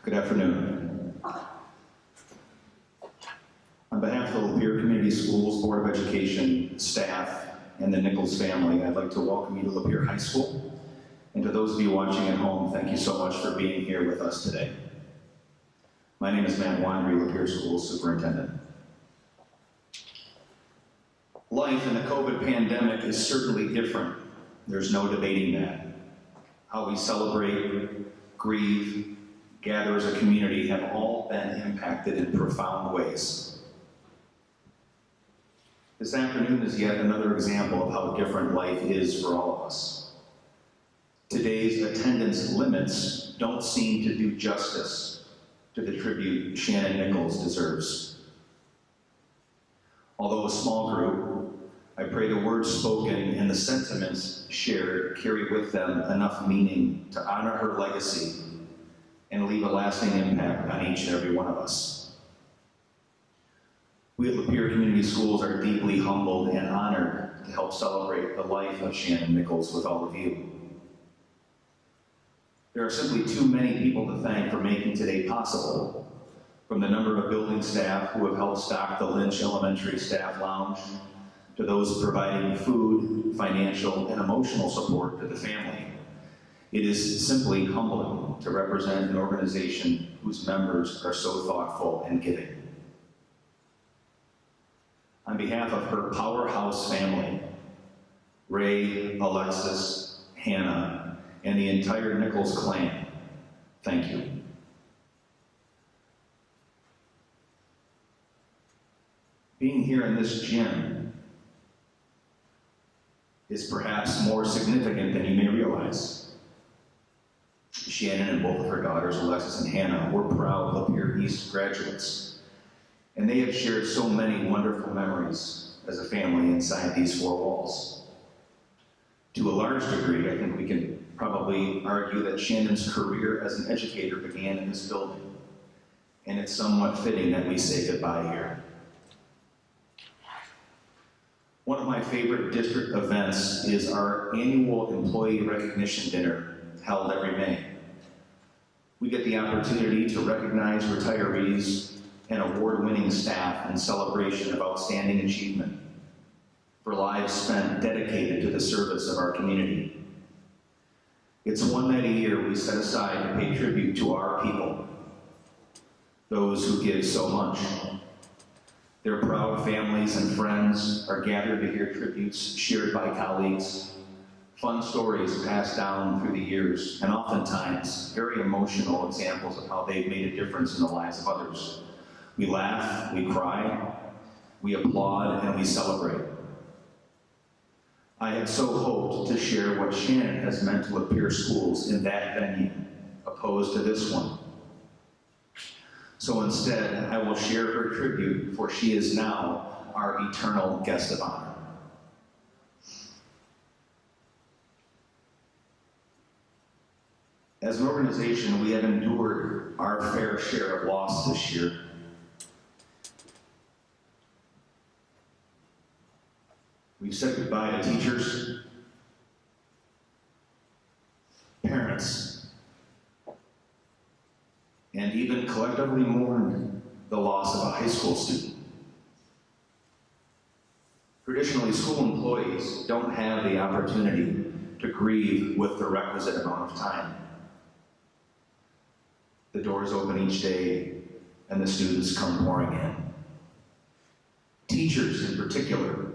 Good afternoon. On behalf of the Lapeer Community Schools Board of Education, staff, and the Nichols family, I'd like to welcome you to Lapeer High School. And to those of you watching at home, thank you so much for being here with us today. My name is Matt Wandry, Lapeer Schools Superintendent. Life in the COVID pandemic is certainly different. There's no debating that. How we celebrate, grieve, gather as a community have all been impacted in profound ways. This afternoon is yet another example of how different life is for all of us. Today's attendance limits don't seem to do justice to the tribute Shannon Nichols deserves. Although a small group, I pray the words spoken and the sentiments shared carry with them enough meaning to honor her legacy and leave a lasting impact on each and every one of us. We at Lapeer Community Schools are deeply humbled and honored to help celebrate the life of Shannon Nichols with all of you. There are simply too many people to thank for making today possible, from the number of building staff who have helped stock the Lynch Elementary Staff Lounge, to those providing food, financial, and emotional support to the family. It is simply humbling to represent an organization whose members are so thoughtful and giving. On behalf of her powerhouse family, Ray, Alexis, Hannah, and the entire Nichols clan, thank you. Being here in this gym is perhaps more significant than you may realize. Shannon and both of her daughters, Alexis and Hannah, were proud Lapeer East graduates, and they have shared so many wonderful memories as a family inside these four walls. To a large degree, I think we can probably argue that Shannon's career as an educator began in this building, and it's somewhat fitting that we say goodbye here. One of my favorite district events is our annual employee recognition dinner held every May. We get the opportunity to recognize retirees and award-winning staff in celebration of outstanding achievement for lives spent dedicated to the service of our community. It's one night a year we set aside to pay tribute to our people, those who give so much. Their proud families and friends are gathered to hear tributes shared by colleagues, fun stories passed down through the years, and oftentimes very emotional examples of how they've made a difference in the lives of others. We laugh, we cry, we applaud, and we celebrate. I had so hoped to share what Shannon has meant to Lapeer Schools in that venue, opposed to this one. So instead, I will share her tribute, for she is now our eternal guest of honor. As an organization, we have endured our fair share of loss this year. We've said goodbye to teachers, parents, and even collectively mourned the loss of a high school student. Traditionally, school employees don't have the opportunity to grieve with the requisite amount of time. The doors open each day, and the students come pouring in. Teachers, in particular,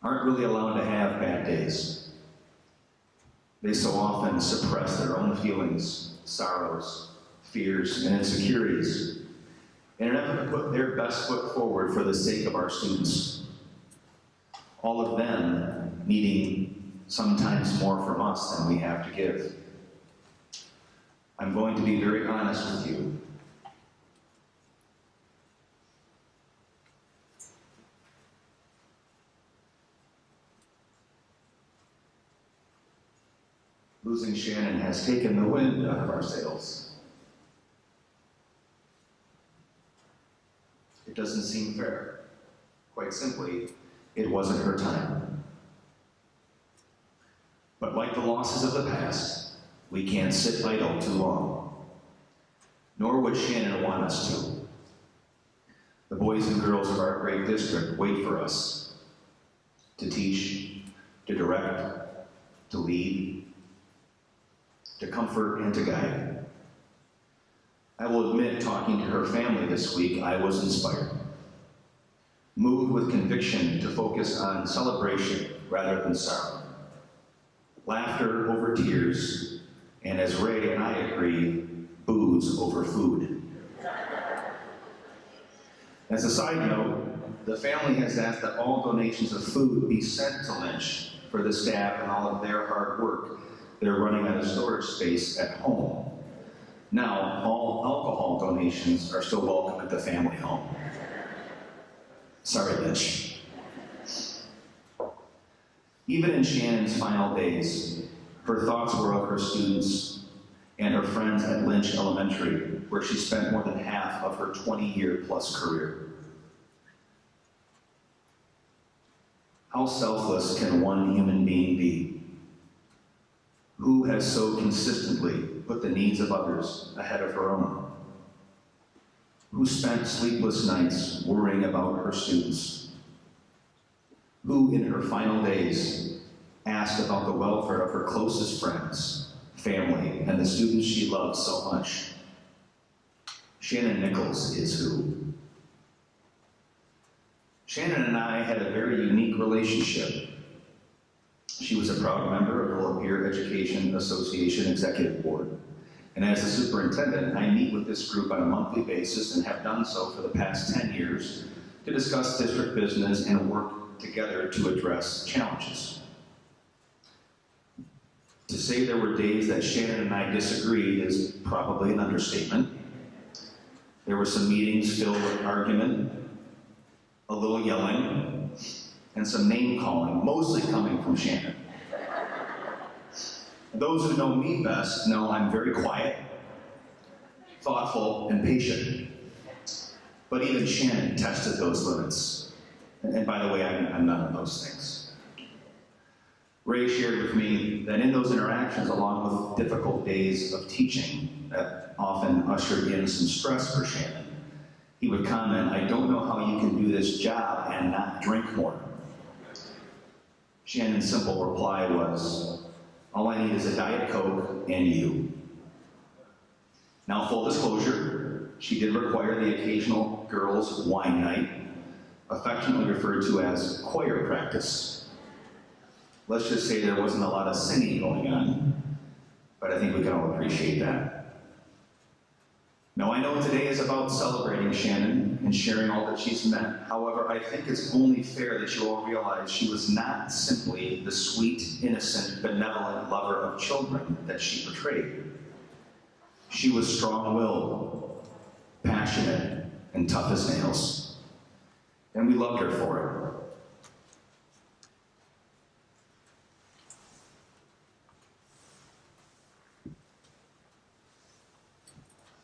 aren't really allowed to have bad days. They so often suppress their own feelings, sorrows, fears, and insecurities in an effort to put their best foot forward for the sake of our students. All of them needing sometimes more from us than we have to give. I'm going to be very honest with you. Losing Shannon has taken the wind out of our sails. It doesn't seem fair. Quite simply, it wasn't her time. But like the losses of the past, we can't sit idle too long. nor would Shannon want us to. The boys and girls of our great district wait for us to teach, to direct, to lead, to comfort, and to guide. I will admit, talking to her family this week, I was inspired, moved with conviction to focus on celebration rather than sorrow, laughter over tears, and as Ray and I agree, booze over food. As a side note, the family has asked that all donations of food be sent to Lynch for the staff and all of their hard work they're running out of storage space at home. Now, all alcohol donations are still welcome at the family home. Sorry, Lynch. Even in Shannon's final days, her thoughts were of her students and her friends at Lynch Elementary, where she spent more than half of her 20-year-plus career. How selfless can one human being be? Who has so consistently put the needs of others ahead of her own? Who spent sleepless nights worrying about her students? Who, in her final days, asked about the welfare of her closest friends, family, and the students she loved so much? Shannon Nichols is who. Shannon and I had a very unique relationship. She was a proud member of the Lapeer Education Association Executive Board. And as the superintendent, I meet with this group on a monthly basis and have done so for the past 10 years to discuss district business and work together to address challenges. To say there were days that Shannon and I disagreed is probably an understatement. There were some meetings filled with argument, a little yelling, and some name-calling, mostly coming from Shannon. Those who know me best know I'm very quiet, thoughtful, and patient. But even Shannon tested those limits. And by the way, I'm none of those things. Ray shared with me that in those interactions, along with difficult days of teaching that often ushered in some stress for Shannon, he would comment, "I don't know how you can do this job and not drink more." Shannon's simple reply was, "All I need is a Diet Coke and you." Now, full disclosure, she did require the occasional girls' wine night, affectionately referred to as choir practice. Let's just say there wasn't a lot of singing going on, but I think we can all appreciate that. Now, I know today is about celebrating Shannon and sharing all that she's meant. However, I think it's only fair that you all realize she was not simply the sweet, innocent, benevolent lover of children that she portrayed. She was strong-willed, passionate, and tough as nails. And we loved her for it.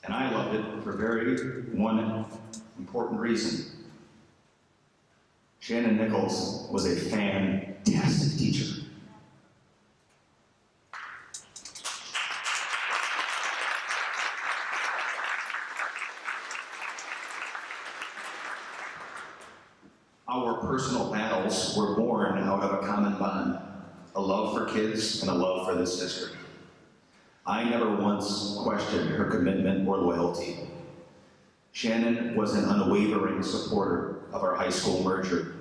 And I loved it for one important reason. Shannon Nichols was a fantastic teacher. Our personal battles were born out of a common bond, a love for kids and a love for this district. I never once questioned her commitment or loyalty. Shannon was an unwavering supporter of our high school merger,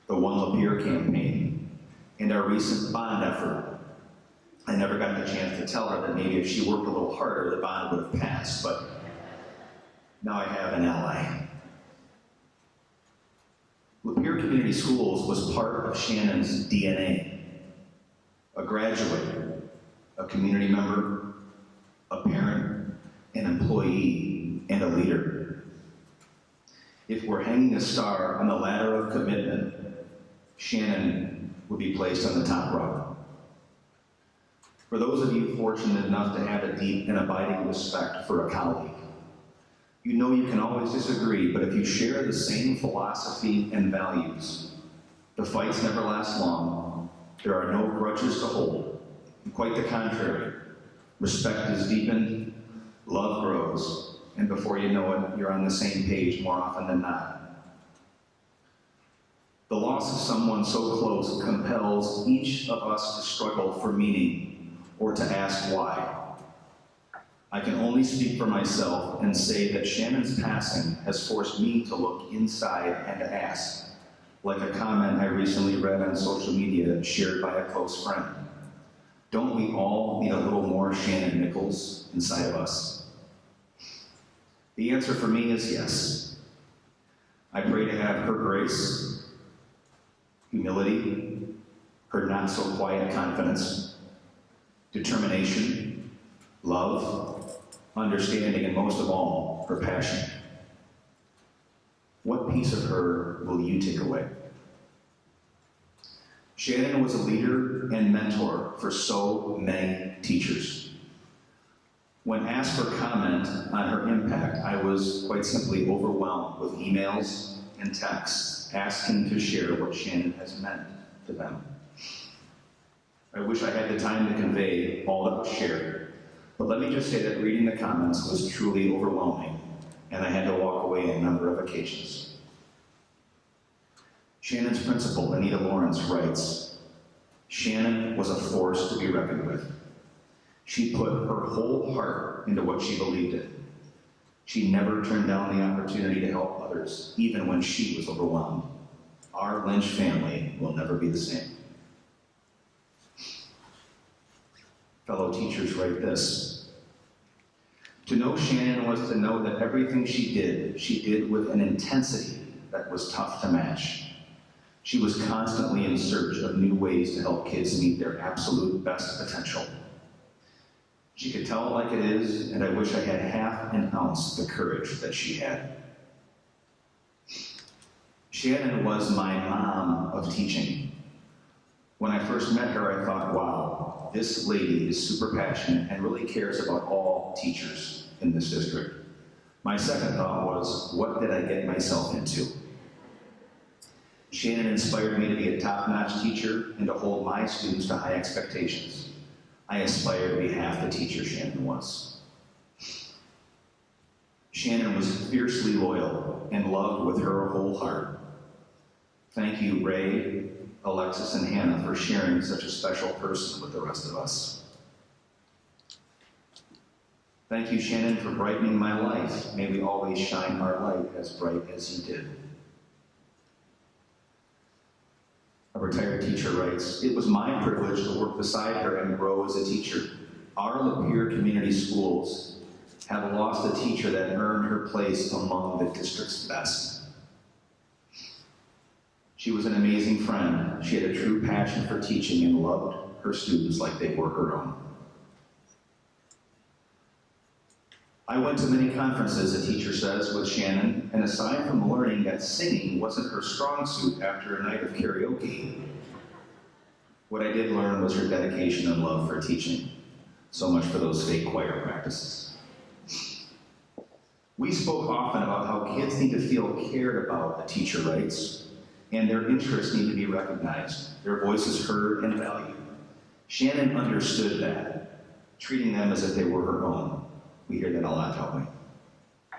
the One Lapeer campaign, and our recent bond effort. I never got the chance to tell her that maybe if she worked a little harder, the bond would have passed, but now I have an ally. Lapeer Community Schools was part of Shannon's DNA. A graduate, a community member, a parent, an employee, and a leader. If we're hanging a star on the ladder of commitment, Shannon would be placed on the top rung. For those of you fortunate enough to have a deep and abiding respect for a colleague, you know you can always disagree, but if you share the same philosophy and values, the fights never last long, there are no grudges to hold, and quite the contrary. Respect is deepened, love grows, and before you know it, you're on the same page more often than not. The loss of someone so close compels each of us to struggle for meaning or to ask why. I can only speak for myself and say that Shannon's passing has forced me to look inside and to ask, like a comment I recently read on social media shared by a close friend. Don't we all need a little more Shannon Nichols inside of us? The answer for me is yes. I pray to have her grace, humility, her not-so-quiet confidence, determination, love, understanding, and most of all, her passion. What piece of her will you take away? Shannon was a leader and mentor for so many teachers. When asked for comment on her impact, I was quite simply overwhelmed with emails and texts asking to share what Shannon has meant to them. I wish I had the time to convey all that was shared, but let me just say that reading the comments was truly overwhelming, and I had to walk away on a number of occasions. Shannon's principal, Anita Lawrence, writes, Shannon was a force to be reckoned with. She put her whole heart into what she believed in. She never turned down the opportunity to help others, even when she was overwhelmed. Our Lynch family will never be the same. Fellow teachers write this. To know Shannon was to know that everything she did with an intensity that was tough to match. She was constantly in search of new ways to help kids meet their absolute best potential. She could tell it like it is, and I wish I had half an ounce the courage that she had. Shannon was my mom of teaching. When I first met her, I thought, wow, this lady is super passionate and really cares about all teachers in this district. My second thought was, what did I get myself into? Shannon inspired me to be a top-notch teacher and to hold my students to high expectations. I aspire to be half the teacher Shannon was. Shannon was fiercely loyal and loved with her whole heart. Thank you, Ray, Alexis, and Hannah for sharing such a special person with the rest of us. Thank you, Shannon, for brightening my life. May we always shine our light as bright as you did. A retired teacher writes, it was my privilege to work beside her and grow as a teacher. Our Lapeer community schools have lost a teacher that earned her place among the district's best. She was an amazing friend. She had a true passion for teaching and loved her students like they were her own. I went to many conferences, a teacher says, with Shannon, and aside from learning that singing wasn't her strong suit after a night of karaoke, what I did learn was her dedication and love for teaching. So much for those fake choir practices. We spoke often about how kids need to feel cared about, a teacher writes, and their interests need to be recognized, their voices heard and valued. Shannon understood that, treating them as if they were her own. We hear that a lot, don't we?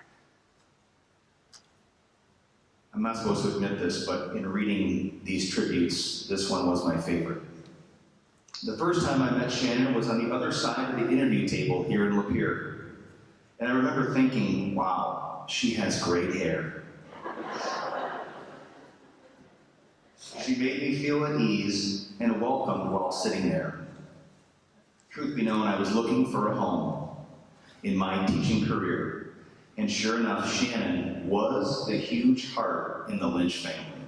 I'm not supposed to admit this, but in reading these tributes, this one was my favorite. The first time I met Shannon was on the other side of the interview table here in Lapeer. And I remember thinking, wow, she has great hair. She made me feel at ease and welcomed while sitting there. Truth be known, I was looking for a home in my teaching career, and sure enough, Shannon was the huge heart in the Lynch family.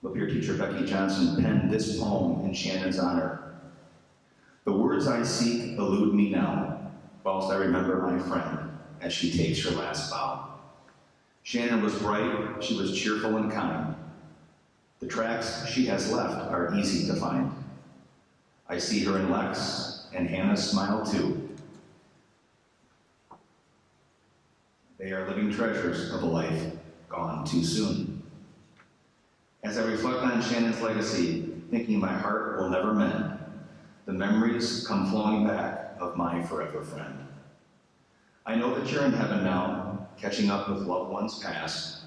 Lapeer teacher Becky Johnson penned this poem in Shannon's honor. The words I seek elude me now, whilst I remember my friend as she takes her last bow. Shannon was bright, she was cheerful and kind. The tracks she has left are easy to find. I see her in Lex, and Hannah's smile too. They are living treasures of a life gone too soon. As I reflect on Shannon's legacy, thinking my heart will never mend, the memories come flowing back of my forever friend. I know that you're in heaven now, catching up with loved ones past.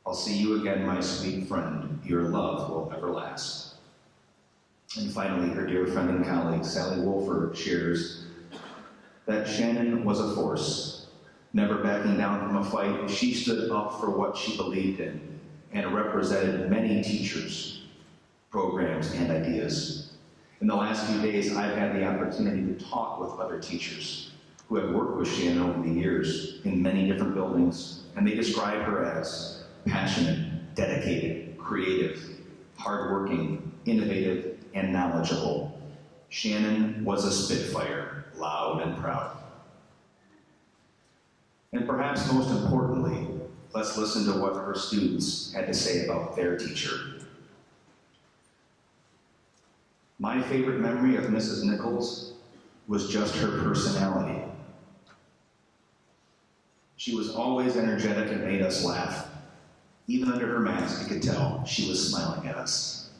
I'll see you again, my sweet friend. Your love will ever last. And finally, her dear friend and colleague, Sally Wolfer, shares that Shannon was a force. Never backing down from a fight, she stood up for what she believed in and represented many teachers, programs, and ideas. In the last few days, I've had the opportunity to talk with other teachers who have worked with Shannon over the years in many different buildings, and they describe her as passionate, dedicated, creative, hardworking, innovative, and knowledgeable. Shannon was a Spitfire, loud and proud. And perhaps most importantly, let's listen to what her students had to say about their teacher. My favorite memory of Mrs. Nichols was just her personality. She was always energetic and made us laugh. Even under her mask, you could tell she was smiling at us.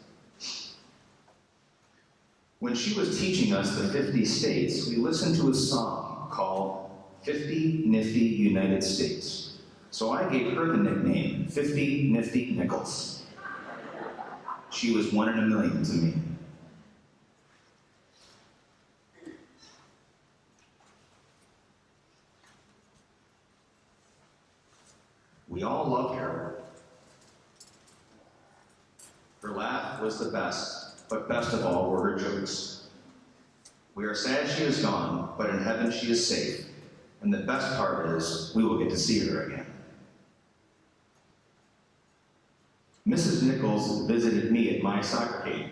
When she was teaching us the 50 states, we listened to a song called 50 Nifty United States. So I gave her the nickname 50 Nifty Nichols. She was 1 in a million to me. We all loved her. Her laugh was the best, but best of all were her jokes. We are sad she is gone, but in heaven she is safe. And the best part is, we will get to see her again. Mrs. Nichols visited me at my soccer game.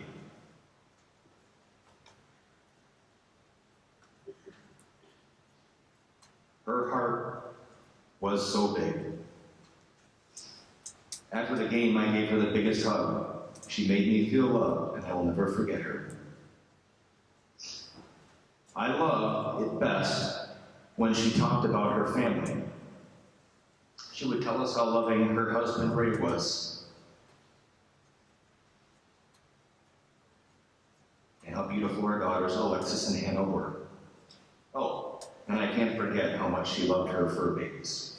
Her heart was so big. After the game, I gave her the biggest hug. She made me feel loved, and I will never forget her. I loved it best when she talked about her family. She would tell us how loving her husband Ray was, and how beautiful her daughters Alexis and Hannah were. Oh, and I can't forget how much she loved her fur babies.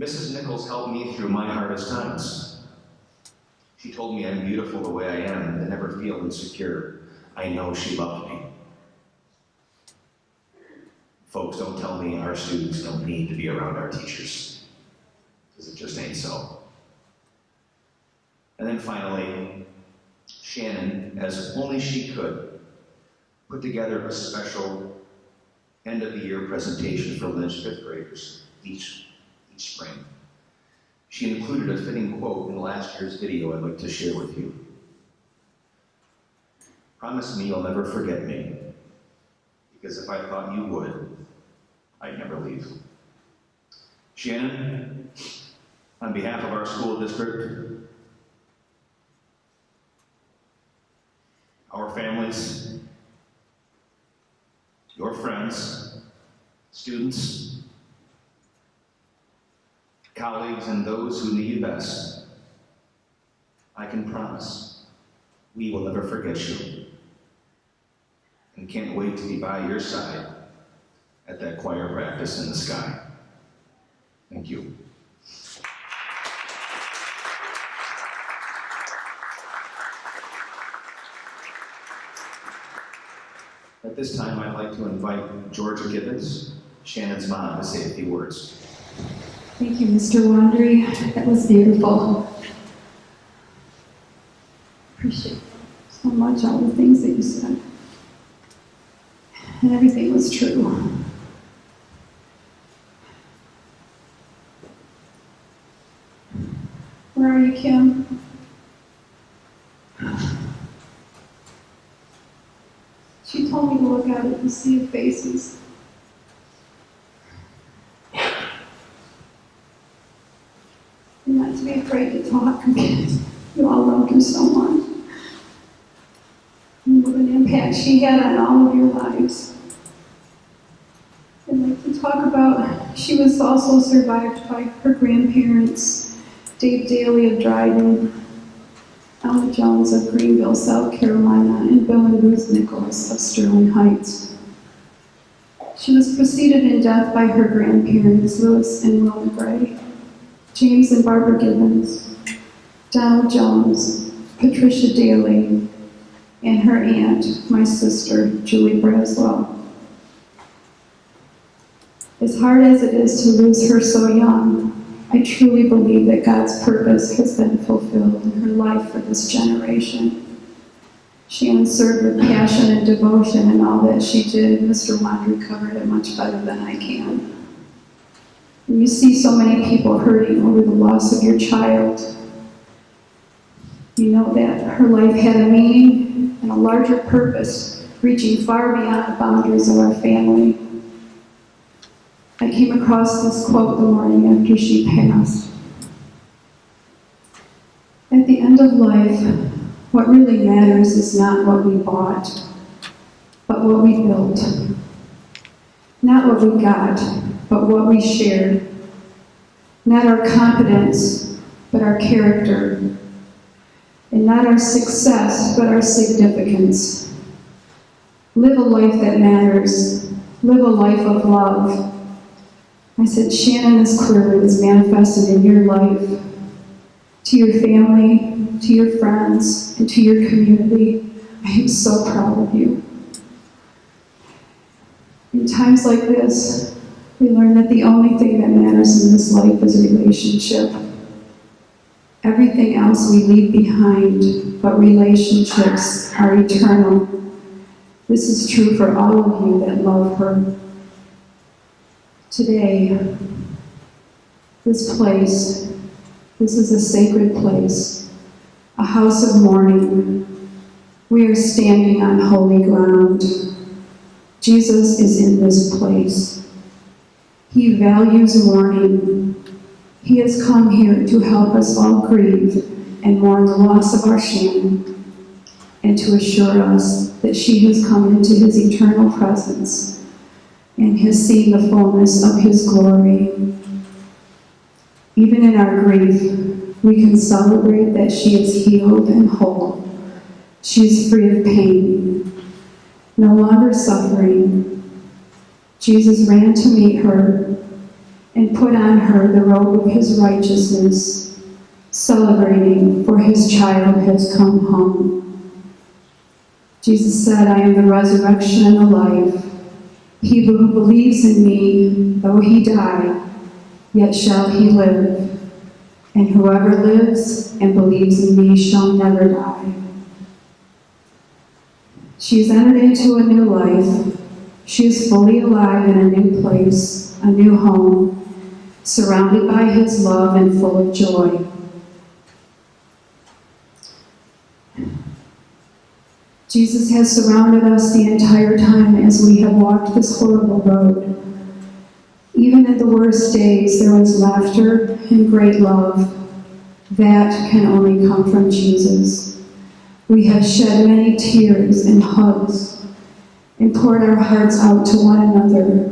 Mrs. Nichols helped me through my hardest times. She told me I'm beautiful the way I am and to never feel insecure. I know she loved me. Folks, don't tell me our students don't need to be around our teachers, because it just ain't so. And then finally, Shannon, as only she could, put together a special end-of-the-year presentation for Lynch fifth graders each spring. She included a fitting quote in last year's video I'd like to share with you. Promise me you'll never forget me, because if I thought you would, I'd never leave. Shannon, on behalf of our school district, our families, your friends, students, colleagues, and those who knew you best, I can promise we will never forget you, and can't wait to be by your side at that choir practice in the sky. Thank you. At this time, I'd like to invite Georgia Gibbons, Shannon's mom, to say a few words. Thank you, Mr. Wandry. That was beautiful. Appreciate so much all the things that you said. And everything was true. Where are you, Kim? She told me to look out at the sea of faces. And not to be afraid to talk because you all loved her so much. And what an impact she had on all of your lives. I'd like to talk about, she was also survived by her grandparents, Dave Daly of Dryden, Alma Jones of Greenville, South Carolina, and Bill and Ruth Nichols of Sterling Heights. She was preceded in death by her grandparents, Louis and Wilma Gray, James and Barbara Gibbons, Donald Jones, Patricia Daly, and her aunt, my sister, Julie Braswell. As hard as it is to lose her so young, I truly believe that God's purpose has been fulfilled in her life for this generation. Shannon served with passion and devotion in all that she did. Mr. Wandry covered it much better than I can. When you see so many people hurting over the loss of your child, you know that her life had a meaning and a larger purpose, reaching far beyond the boundaries of our family. I came across this quote the morning after she passed. At the end of life, what really matters is not what we bought, but what we built. Not what we got, but what we shared. Not our competence, but our character. And not our success, but our significance. Live a life that matters. Live a life of love. I said, Shannon, this clearly is manifested in your life, to your family, to your friends, and to your community. I am so proud of you. In times like this, we learn that the only thing that matters in this life is relationship. Everything else we leave behind, but relationships are eternal. This is true for all of you that love her. Today, this place, this is a sacred place, a house of mourning. We are standing on holy ground. Jesus is in this place. He values mourning. He has come here to help us all grieve and mourn the loss of our Shannon, and to assure us that she has come into his eternal presence and has seen the fullness of his glory. Even in our grief, we can celebrate that she is healed and whole. She is free of pain, no longer suffering. Jesus ran to meet her and put on her the robe of his righteousness, celebrating, for his child has come home. Jesus said, I am the resurrection and the life. He who believes in me, though he die, yet shall he live. And whoever lives and believes in me shall never die. She has entered into a new life. She is fully alive in a new place, a new home, surrounded by his love and full of joy. Jesus has surrounded us the entire time as we have walked this horrible road. Even in the worst days, there was laughter and great love. That can only come from Jesus. We have shed many tears and hugs and poured our hearts out to one another,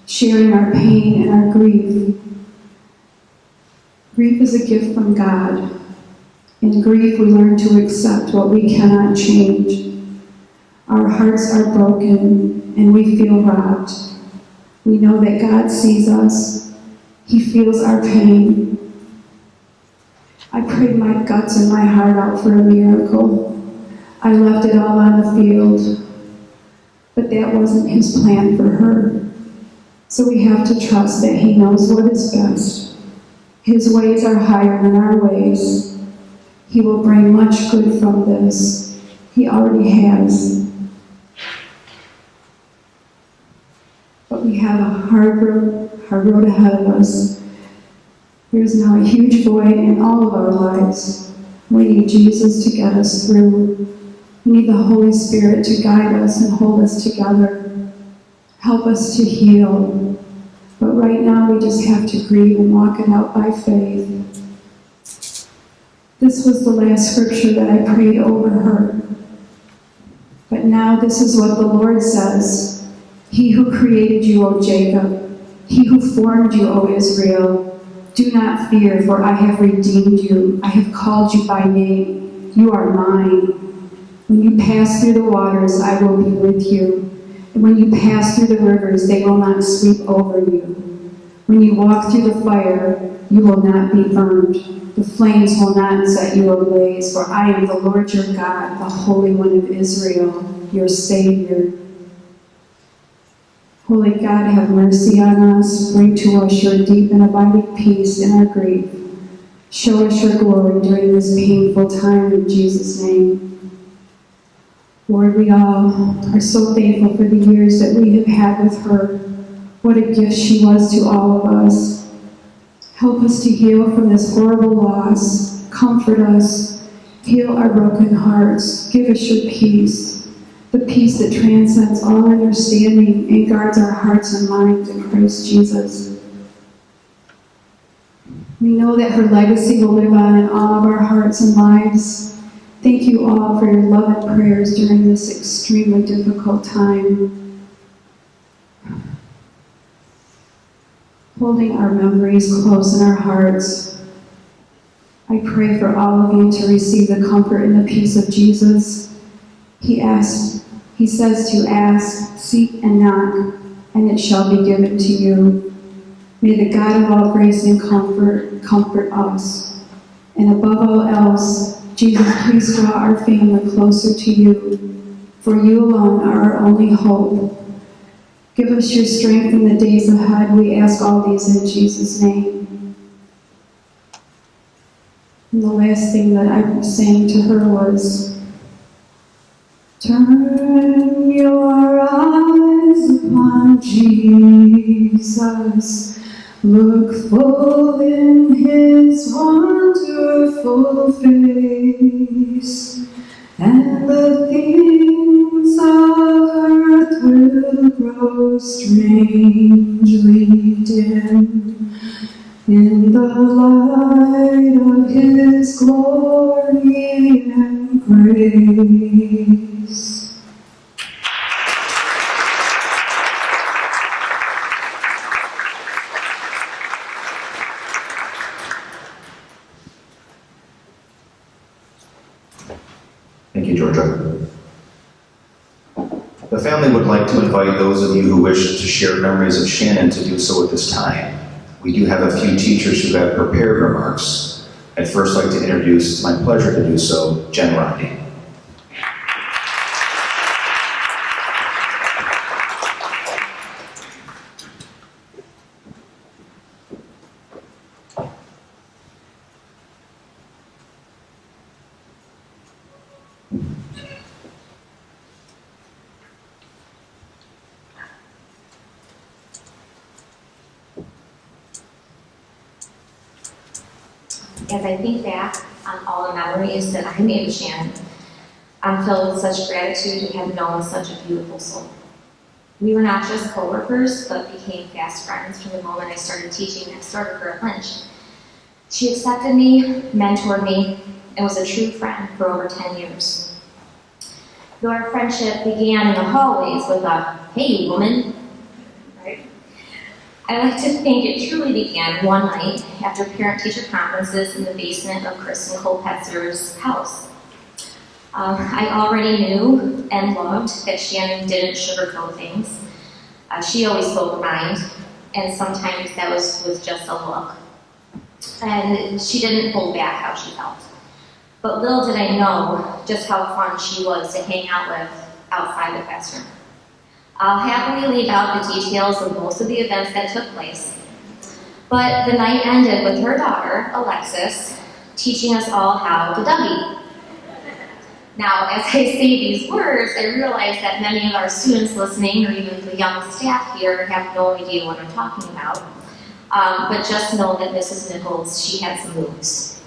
sharing our pain and our grief. Grief is a gift from God. In grief, we learn to accept what we cannot change. Our hearts are broken and we feel robbed. We know that God sees us. He feels our pain. I prayed my guts and my heart out for a miracle. I left it all on the field. But that wasn't his plan for her. So we have to trust that he knows what is best. His ways are higher than our ways. He will bring much good from this. He already has. But we have a hard road ahead of us. There's now a huge void in all of our lives. We need Jesus to get us through. We need the Holy Spirit to guide us and hold us together. Help us to heal. But right now we just have to grieve and walk it out by faith. This was the last scripture that I prayed over her. But now this is what the Lord says. He who created you, O Jacob, he who formed you, O Israel, do not fear, for I have redeemed you. I have called you by name. You are mine. When you pass through the waters, I will be with you, When you pass through the rivers, they will not sweep over you. When you walk through the fire, you will not be burned. The flames will not set you ablaze, for I am the Lord your God, the Holy One of Israel, your Savior. Holy God, have mercy on us. Bring to us your deep and abiding peace in our grief. Show us your glory during this painful time in Jesus' name. Lord, we all are so thankful for the years that we have had with her. What a gift she was to all of us. Help us to heal from this horrible loss. Comfort us. Heal our broken hearts. Give us your peace, the peace that transcends all understanding and guards our hearts and minds in Christ Jesus. We know that her legacy will live on in all of our hearts and lives. Thank you all for your love and prayers during this extremely difficult time. Holding our memories close in our hearts, I pray for all of you to receive the comfort and the peace of Jesus. He says to ask, seek, and knock, and it shall be given to you. May the God of all grace and comfort us. And above all else, Jesus, please draw our family closer to you, for you alone are our only hope. Give us your strength in the days ahead. We ask all these in Jesus' name. And the last thing that I was saying to her was, turn your eyes upon Jesus. Look full in his wonderful face, and the things of earth will grow strangely dim in the light of his glory and grace. Thank you, Georgia. The family would like to invite those of you who wish to share memories of Shannon to do so at this time. We do have a few teachers who have prepared remarks. I'd first like to introduce, it's my pleasure to do so, Jen Rodney. As I think back on all the memories that I made with Shannon, I'm filled with such gratitude to have known such a beautiful soul. We were not just co-workers, but became fast friends from the moment I started teaching next door to her at lunch. She accepted me, mentored me, and was a true friend for over 10 years. Though our friendship began in the hallways with a, "Hey, woman," right? I like to think it truly began one night after parent-teacher conferences in the basement of Kristen Colpetzer's house. I already knew and loved that Shannon didn't sugarcoat things. She always spoke her mind, and sometimes that was with just a look. And she didn't hold back how she felt. But little did I know just how fun she was to hang out with outside the classroom. I'll happily leave out the details of most of the events that took place. But the night ended with her daughter, Alexis, teaching us all how to Dougie. Now, as I say these words, I realize that many of our students listening, or even the young staff here, have no idea what I'm talking about. But just know that Mrs. Nichols, she had some moves.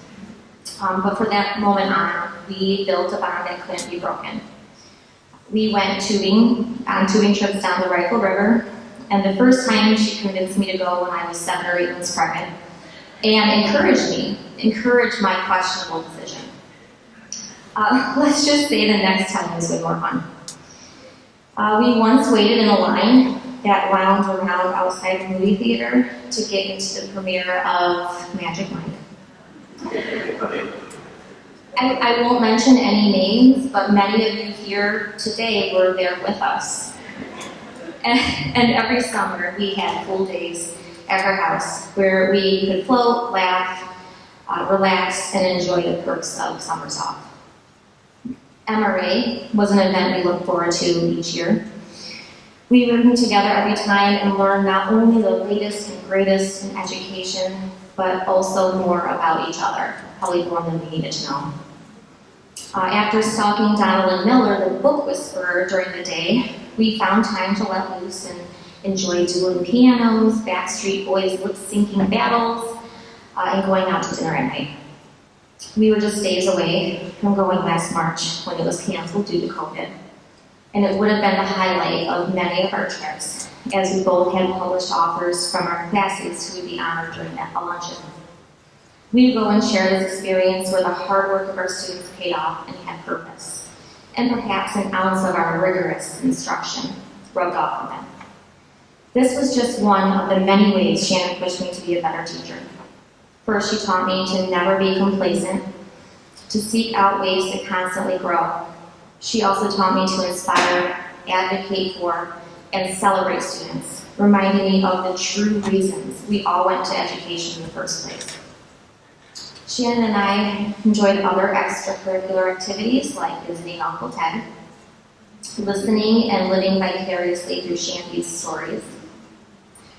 But from that moment on, we built a bond that couldn't be broken. We went on tubing trips down the Rifle River, and the first time she convinced me to go when I was 7 or 8 months pregnant, and encouraged my questionable decision. Let's just say the next time was way more fun. We once waited in a line that wound around outside the movie theater to get into the premiere of Magic Mike. I won't mention any names, but many of you here today were there with us. And every summer, we had full days at her house where we could float, laugh, relax, and enjoy the perks of summers off. MRA was an event we looked forward to each year. We would come together every time and learn not only the latest and greatest in education, but also more about each other, probably more than we needed to know. After stalking Donald and Miller, the book whisperer, during the day, we found time to let loose and enjoy dueling pianos, Backstreet Boys lip-syncing battles, and going out to dinner at night. We were just days away from going last March when it was canceled due to COVID. And it would have been the highlight of many of our trips, as we both had published authors from our classes who would be honored during that luncheon. We would go and share this experience where the hard work of our students paid off and had purpose, and perhaps an ounce of our rigorous instruction rubbed off on them. This was just one of the many ways Shannon pushed me to be a better teacher. First, she taught me to never be complacent, to seek out ways to constantly grow. She also taught me to inspire, advocate for, and celebrate students, reminding me of the true reasons we all went to education in the first place. Shannon and I enjoyed other extracurricular activities like visiting Uncle Ted, listening and living vicariously through Shandy's stories,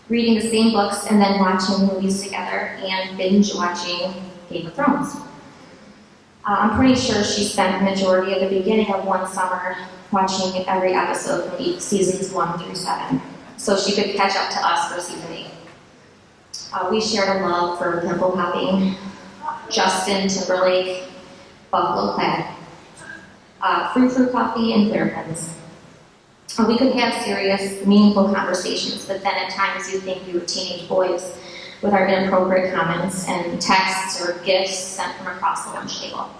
reading the same books and then watching movies together, and binge watching Game of Thrones. I'm pretty sure she spent the majority of the beginning of one summer watching every episode from each seasons 1 through 7, so she could catch up to us for season 8. We shared a love for pimple popping, Justin Timberlake, Buffalo Clad, frou-frou coffee, and clear pens. We could have serious, meaningful conversations, but then at times you think we were teenage boys with our inappropriate comments and texts or gifts sent from across the lunch table.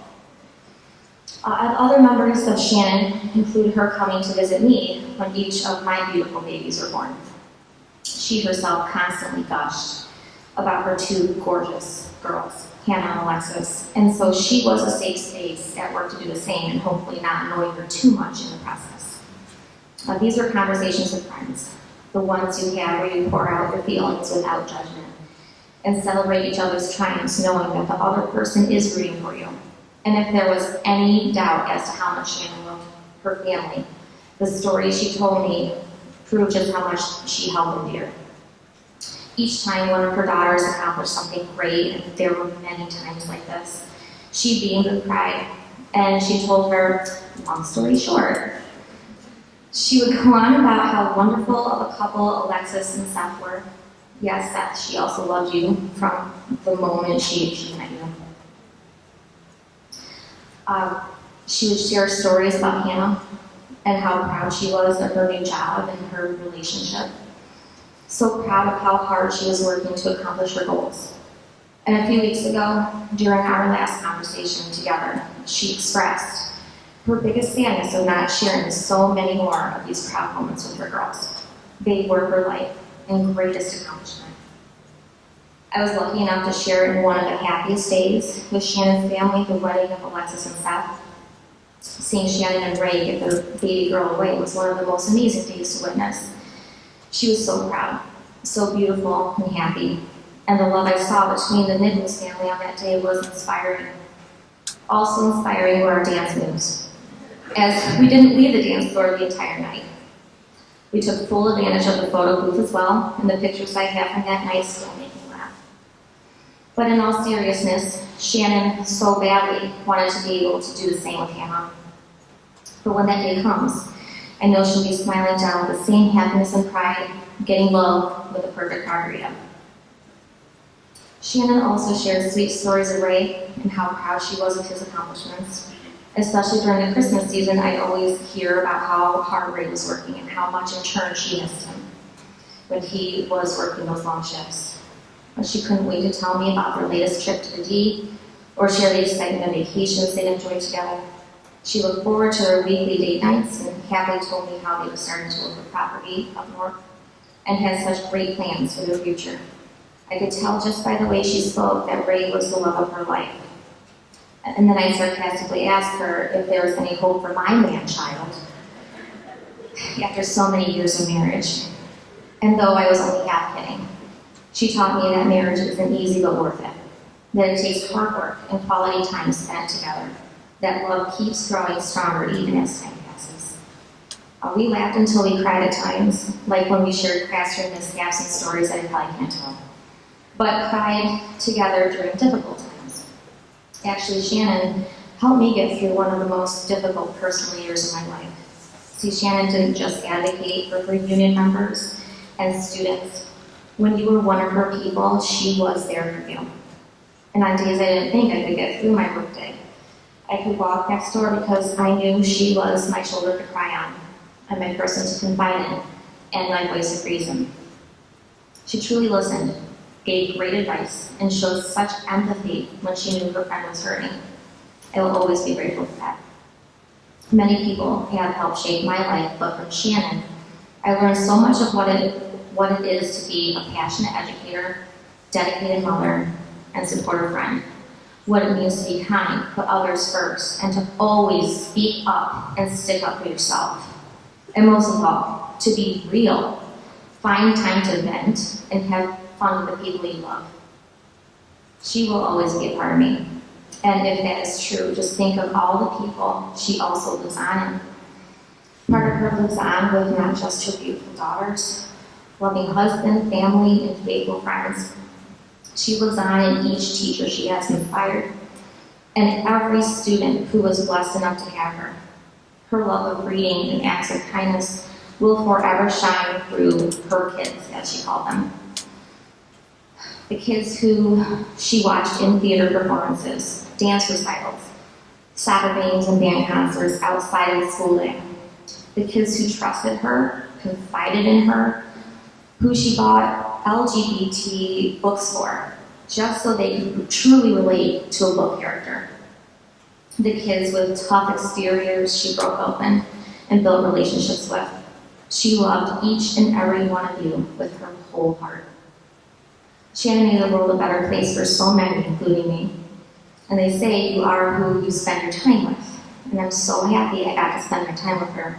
Other memories of Shannon include her coming to visit me when each of my beautiful babies were born. She herself constantly gushed about her two gorgeous girls, Hannah and Alexis, and so she was a safe space at work to do the same and hopefully not annoying her too much in the process. These were conversations with friends, the ones you have where you pour out your feelings without judgment and celebrate each other's triumphs knowing that the other person is rooting for you. And if there was any doubt as to how much Shannon loved her family, the stories she told me proved just how much she held them dear. Each time one of her daughters accomplished something great, and there were many times like this, she beamed with pride, and she told her, long story short, she would go on about how wonderful of a couple Alexis and Seth were. Yes, Seth, she also loved you from the moment she met you. She would share stories about Hannah and how proud she was of her new job and her relationship. So proud of how hard she was working to accomplish her goals. And a few weeks ago, during our last conversation together, she expressed her biggest sadness of not sharing so many more of these proud moments with her girls. They were her life and greatest accomplishment. I was lucky enough to share in one of the happiest days with Shannon's family, the wedding of Alexis and Seth. Seeing Shannon and Ray give their baby girl away was one of the most amazing days to witness. She was so proud, so beautiful and happy, and the love I saw between the Nichols family on that day was inspiring. Also inspiring were our dance moves, as we didn't leave the dance floor the entire night. We took full advantage of the photo booth as well, and the pictures I have from that night still make me laugh. But in all seriousness, Shannon so badly wanted to be able to do the same with Hannah. But when that day comes, I know she'll be smiling down with the same happiness and pride, getting love with a perfect margarita. Shannon also shared sweet stories of Ray and how proud she was of his accomplishments. Especially during the Christmas season, I'd always hear about how hard Ray was working and how much in turn she missed him when he was working those long shifts. But she couldn't wait to tell me about their latest trip to the D or share the excitement of vacations they'd enjoyed together. She looked forward to her weekly date nights and happily told me how they were starting to look for property up north and had such great plans for their future. I could tell just by the way she spoke that Ray was the love of her life. And then I sarcastically asked her if there was any hope for my man-child. after so many years of marriage. And though I was only half kidding, she taught me that marriage isn't easy but worth it, that it takes hard work and quality time spent together, that love keeps growing stronger even as time passes. We laughed until we cried at times, like when we shared classroom mishaps and stories that I probably can't tell, but cried together during difficult times. Actually, Shannon helped me get through one of the most difficult personal years of my life. See, Shannon didn't just advocate for her union members and students. When you were one of her people, she was there for you. And on days I didn't think I could get through my workday, I could walk next door because I knew she was my shoulder to cry on, and my person to confide in, and my voice of reason. She truly listened, gave great advice, and showed such empathy when she knew her friend was hurting. I will always be grateful for that. Many people have helped shape my life, but from Shannon, I learned so much of what it is to be a passionate educator, dedicated mother, and supportive friend. What it means to be kind, put others first, and to always speak up and stick up for yourself. And most of all, to be real. Find time to vent and have fun with the people you love. She will always be a part of me. And if that is true, just think of all the people she also lives on in. Part of her lives on with not just her beautiful daughters, loving husband, family, and faithful friends. She lives on in each teacher she has inspired, and every student who was blessed enough to have her. Her love of reading and acts of kindness will forever shine through her kids, as she called them. The kids who she watched in theater performances, dance recitals, soccer games, and band concerts outside of the school day. The kids who trusted her, confided in her, who she bought LGBT books for, just so they could truly relate to a book character. The kids with tough exteriors she broke open and built relationships with. She loved each and every one of you with her whole heart. Shannon made the world a better place for so many, including me. And they say you are who you spend your time with. And I'm so happy I got to spend my time with her.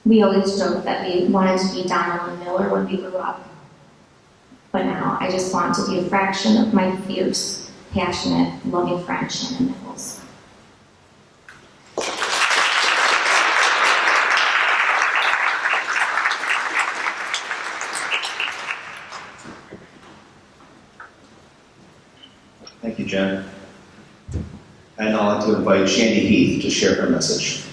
We always joked that we wanted to be Donald and Miller when we grew up. But now I just want to be a fraction of my fierce, passionate, loving friend, Shannon Nichols. Thank you, Jen. And I'd like to invite Shandy Heath to share her message.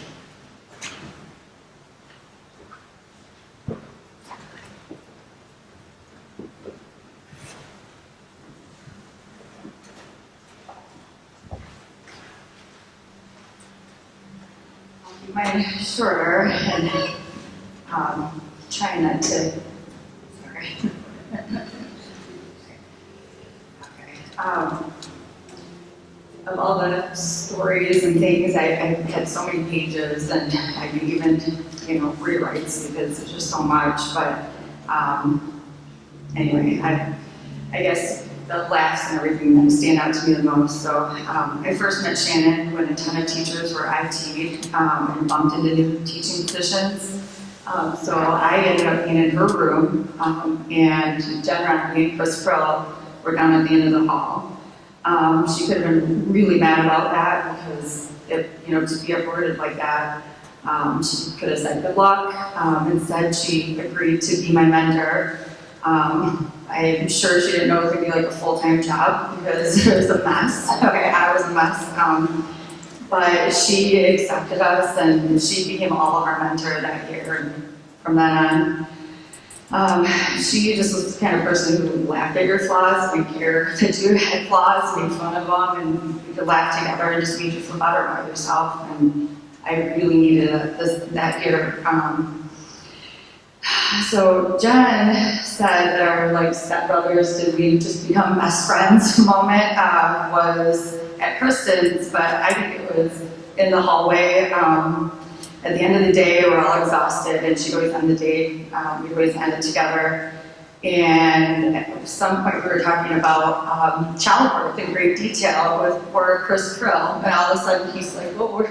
Mine shorter and try not to, sorry. Okay. Of all the stories and things, I've had so many pages, and I do even, rewrites because there's just so much. But anyway, I guess the laughs and everything that stand out to me the most. So I first met Shannon when a ton of teachers were IT'd and bumped into new teaching positions. So I ended up being in her room, and Jen Rodney and Chris Krill were down at the end of the hall. She could have been really mad about that because, to be uprooted like that, she could have said good luck. Instead, she agreed to be my mentor. I'm sure she didn't know it was going to be like a full-time job because it was a mess. Okay, I was a mess. But she accepted us, and she became all of our mentor that year. And from then on, she just was the kind of person who laughed at your flaws, didn't care that you had flaws, made fun of them, and we could laugh together and just made you feel better about yourself. And I really needed that year. So Jen said that our stepbrothers, did we just become best friends moment, was at Kristen's, but I think it was in the hallway. At the end of the day, we're all exhausted, and she'd always end the day, we'd always end it together. And at some point we were talking about childbirth in great detail with poor Chris Krill, and all of a sudden he's like, well,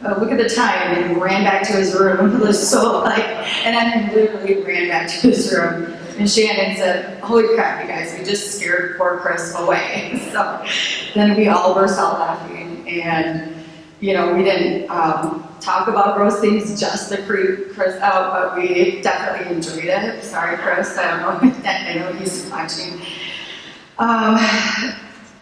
look at the time, and ran back to his room. It was so like, and then literally ran back to his room. And Shannon said, holy crap, you guys, we just scared poor Chris away. So then we all burst out laughing. And, you know, we didn't talk about gross things just to creep Chris out, but we definitely enjoyed it. Sorry, Chris, I don't know, I know he's watching.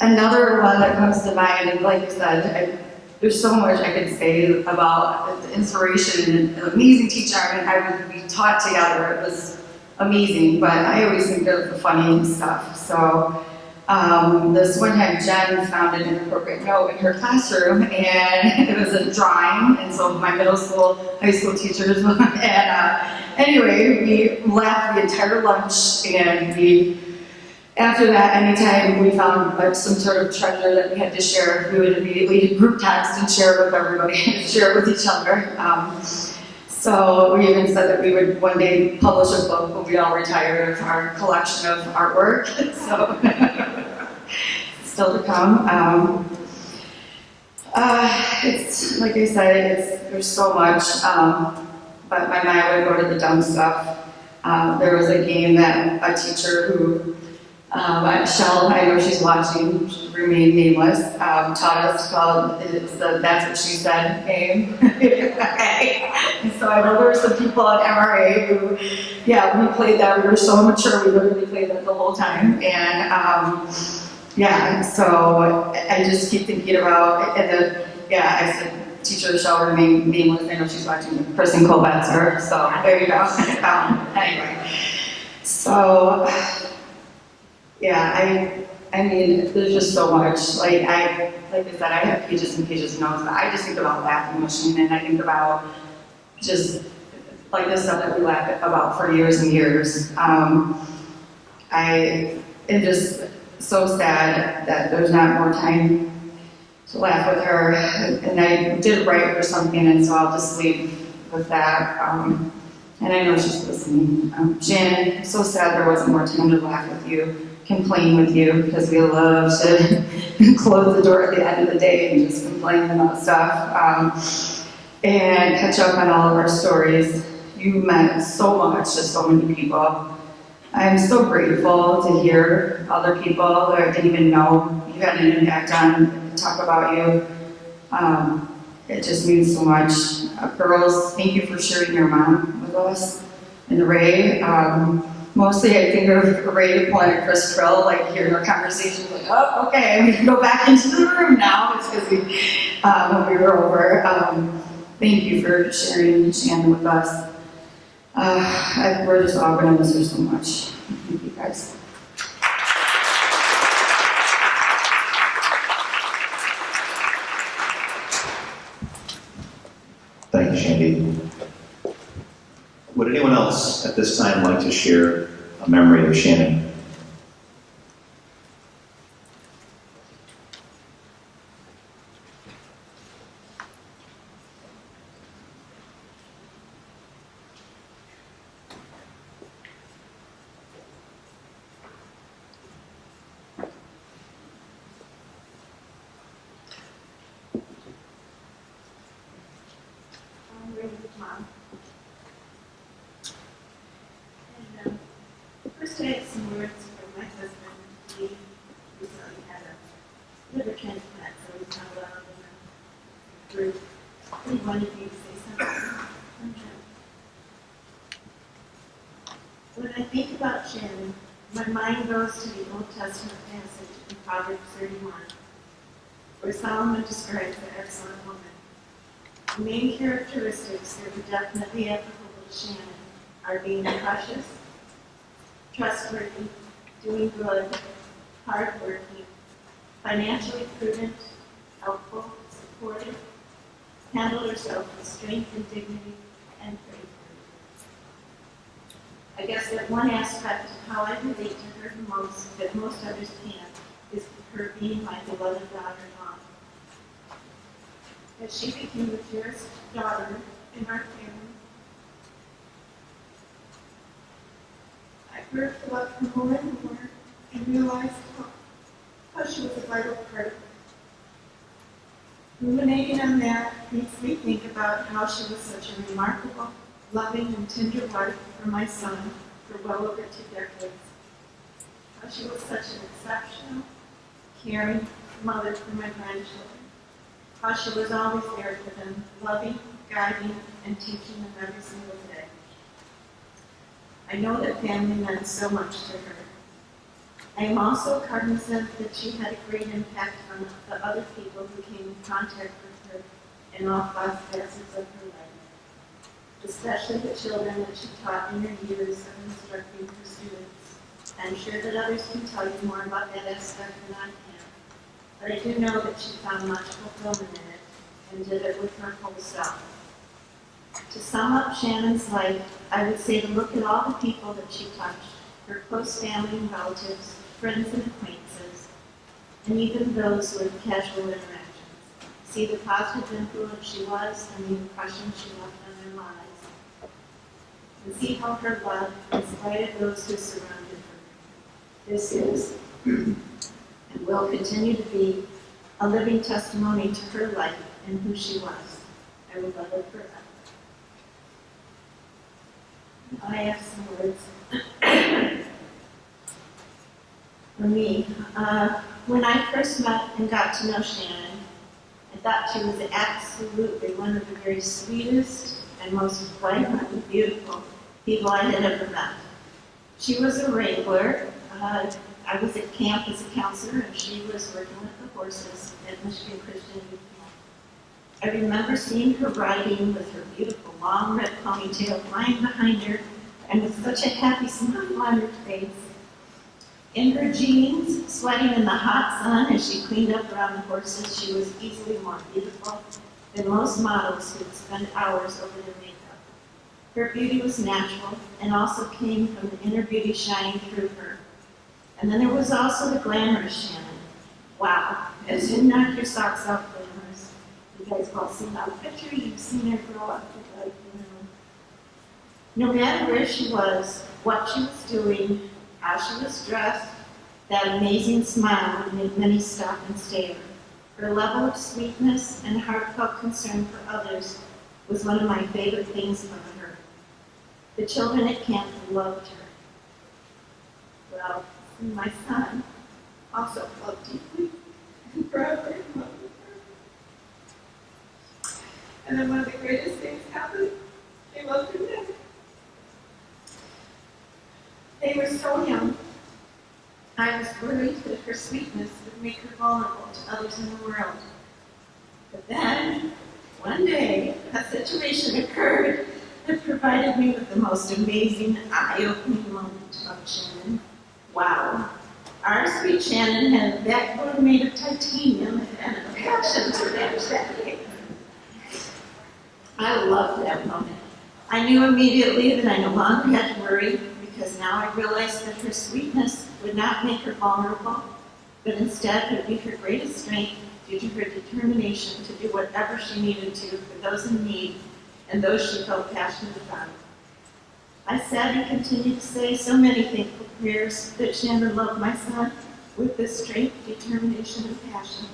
Another one that comes to mind, and like I said, there's so much I could say about the inspiration and an amazing teacher. I mean, we taught together. It was amazing, but I always think of the funny stuff. So this one time Jen found an inappropriate note in her classroom, and it was a drawing, and so my middle school, high school teachers, and anyway, we laughed the entire lunch, and after that, anytime we found some sort of treasure that we had to share, we would immediately group text and share it with everybody, share it with each other. So we even said that we would one day publish a book when we all retired of our collection of artwork. So still to come. It's like I said, there's so much. But my mind would go to the dumb stuff. There was a game that a teacher who, Shell, I know she's watching, remain nameless, taught us called, it's the That's What She Said game. Okay. And so I know there were some people at MRA who, yeah, we played that, we were so mature, we literally played that the whole time. And yeah, so I just keep thinking about, and then, yeah, I said, teacher shall remain nameless, I know she's watching, Kristen Colbetzer, so there you go. Anyway, so, yeah, I mean, there's just so much. Like I said, I have pages and pages of notes, but I just think about Laughing Machine, and I think about just like the stuff that we laugh about for years and years. I am just so sad that there's not more time to laugh with her, and I did write her something, and so I'll just leave with that. And I know she's listening. Shannon, so sad there wasn't more time to laugh with you, complain with you, because we love to close the door at the end of the day and just complain about stuff, and catch up on all of our stories. You meant so much to so many people. I'm so grateful to hear other people that I didn't even know you had an impact on talk about you. It just means so much. Girls, thank you for sharing your mom with us and Ray. Mostly I think of Ray pulling a Chris Trill, like hearing our conversations, like, oh, okay, we can go back into the room now. It's because when we were over. Thank you for sharing Shannon with us. We're just all going to miss her so much. Thank you guys. Thank you, Shandy. Would anyone else at this time like to share a memory of Shannon? Mom. And first I had some words from my husband. He recently had a liver transplant, so he's not allowed in the group. He wanted me to say something. When I think about Shannon, my mind goes to the Old Testament passage in Proverbs 31, where Solomon describes the excellent woman. The main characteristics that are definitely applicable to Shannon are being precious, trustworthy, doing good, hardworking, financially prudent, helpful, supportive, handle herself with strength and dignity, and bravery. I guess that one aspect of how I relate to her the most, that most others can't, is her being my beloved daughter-in-law. As she became the dearest daughter in our family, I grew to love her more and more and realized how she was a vital part of it. Ruminating on that makes me think about how she was such a remarkable, loving, and tender wife for my son for well over 2 decades. How she was such an exceptional, caring mother for my grandchildren. How she was always there for them, loving, guiding, and teaching them every single day. I know that family meant so much to her. I am also cognizant that she had a great impact on the other people who came in contact with her in all facets of her life, especially the children that she taught in her years of instructing her students. I'm sure that others can tell you more about that aspect than I can, but I do know that she found much fulfillment in it and did it with her whole self. To sum up Shannon's life, I would say to look at all the people that she touched, her close family and relatives, friends and acquaintances, and even those with casual interactions. See the positive influence she was and the impression she left on their lives. And see how her love inspired those who surrounded her. This is, and will continue to be, a living testimony to her life and who she was. I will love her forever. I have some words. For me, when I first met and got to know Shannon, I thought she was absolutely one of the very sweetest and most vibrantly beautiful people I had ever met. She was a wrangler. I was at camp as a counselor, and she was working with the horses at Michigan Christian Youth Camp. I remember seeing her riding with her beautiful long red ponytail flying behind her, and with such a happy smile on her face. In her jeans, sweating in the hot sun as she cleaned up around the horses, she was easily more beautiful than most models who would spend hours over their makeup. Her beauty was natural and also came from the inner beauty shining through her. And then there was also the glamorous Shannon. Wow, as you knock your socks off glamorous. You guys all seen that picture, you've seen her grow up to like, no matter where she was, what she was doing, how she was dressed, that amazing smile would make many stop and stare. Her level of sweetness and heartfelt concern for others was one of my favorite things about her. The children at camp loved her. Well, my son also felt deeply and forever in love with her. And then one of the greatest things happened. They loved her neck. They were so young. I was worried that her sweetness would make her vulnerable to others in the world. But then, one day, a situation occurred that provided me with the most amazing, eye-opening moment of Shannon. Wow. Our sweet Shannon had a backbone made of titanium and a passion to match that hair. I loved that moment. I knew immediately that I no longer had to worry, because now I realized that her sweetness would not make her vulnerable, but instead would be her greatest strength due to her determination to do whatever she needed to for those in need and those she felt passionate about. I said and continue to say so many thankful prayers that Shannon loved my son with this strength, determination, and passion.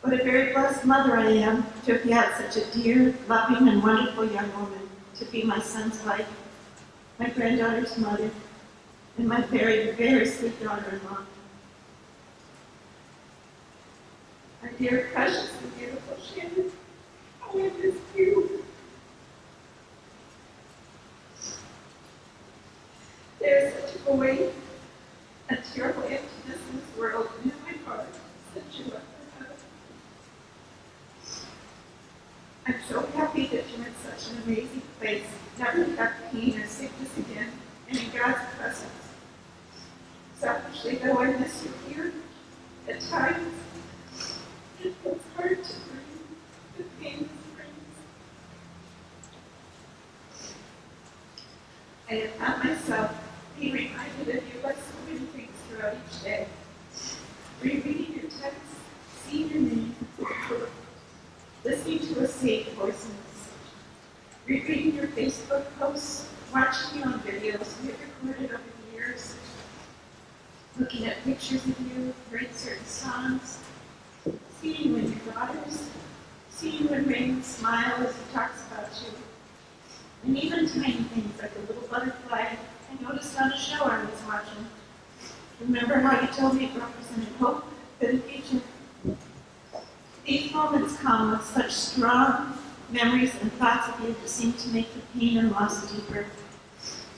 What a very blessed mother I am to have had such a dear, loving, and wonderful young woman to be my son's wife, my granddaughter's mother, and my very, very sweet daughter-in-law. Our dear, precious, and beautiful Shannon, how I miss you. There is such a void, a terrible emptiness in this world and in my heart since you left the house. I'm so happy that you're in such an amazing place, never to have pain or sickness again, and in God's presence. Selfishly, though I miss you here, at times, it feels hard to breathe the pain this brings. I have found myself being reminded of you by so many things throughout each day. Rereading your texts, seeing your name, listening to a safe voice message, rereading your Facebook posts, watching you on videos we have recorded over the years, looking at pictures of you, hearing certain songs, seeing when you your daughters see you and Raymond smile as he talks about you. And even tiny things like a little butterfly I noticed on a show I was watching. Remember how you told me it represented hope for the future? These moments come with such strong memories and thoughts of you that seem to make the pain and loss deeper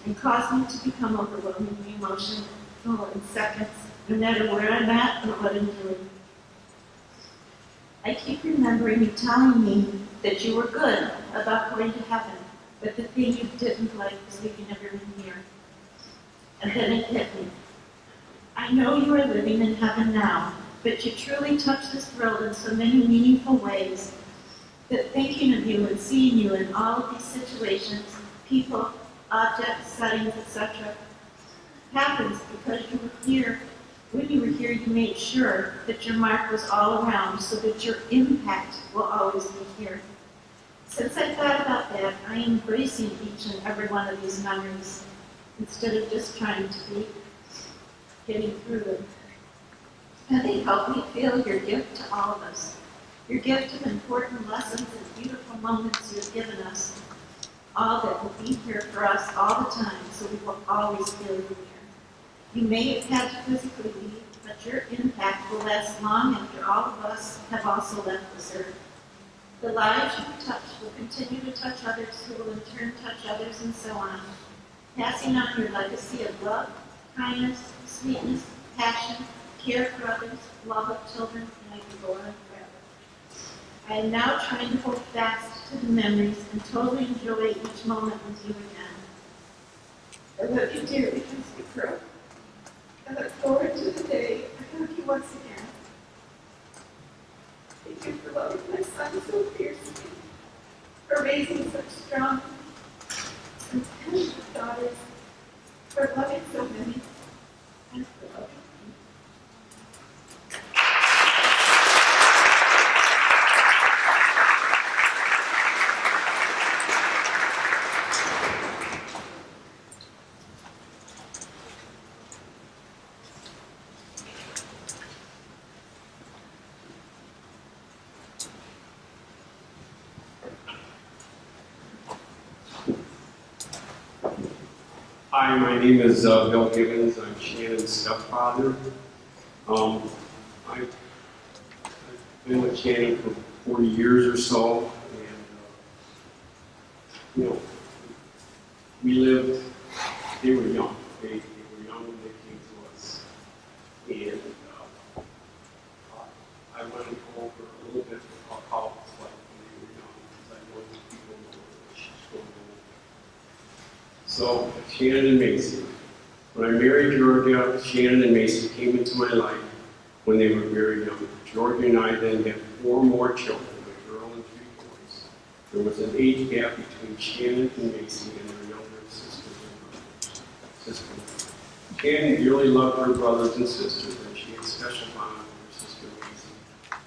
and cause me to become overwhelmingly emotional in seconds, no matter where I'm at or what I'm doing. I keep remembering you telling me that you were good about going to heaven, but the thing you didn't like was leaving everyone here. And then it hit me. I know you are living in heaven now, but you truly touch this world in so many meaningful ways that thinking of you and seeing you in all of these situations, people, objects, settings, etc., happens because you were here. When you were here, you made sure that your mark was all around so that your impact will always be here. Since I thought about that, I am embracing each and every one of these memories instead of just trying to be getting through them. And they help me feel your gift to all of us, your gift of important lessons and beautiful moments you've given us, all that will be here for us all the time, so we will always feel you here. You may have had to physically leave, but your impact will last long after all of us have also left this earth. The lives you touch will continue to touch others, who will in turn touch others, and so on, passing on your legacy of love, kindness, sweetness, passion, care for others, love of children, and I can go on forever. I am now trying to hold fast to the memories and totally enjoy each moment with you again. I love you dearly, Mr. Crow. I look forward to the day I hug you once again. Thank you for loving my son so fiercely, for raising such strong and passionate daughters, for loving so many, and for loving me. Hi, my name is Bill Gibbons. I'm Shannon's stepfather. I've been with Shannon for 40 years or so, and we lived. They were young. They were young when they came to us, and I wanted to go over a little bit about how it's like when they were young, because I know that people know what she's going on. So, Shannon and Macy. When I married Georgia, Shannon and Macy came into my life when they were very young. Georgia and I then had 4 more children, a girl and 3 boys. There was an age gap between Shannon and Macy and their younger sisters and brothers. Shannon dearly loved her brothers and sisters, and she had a special bond with her sister Macy,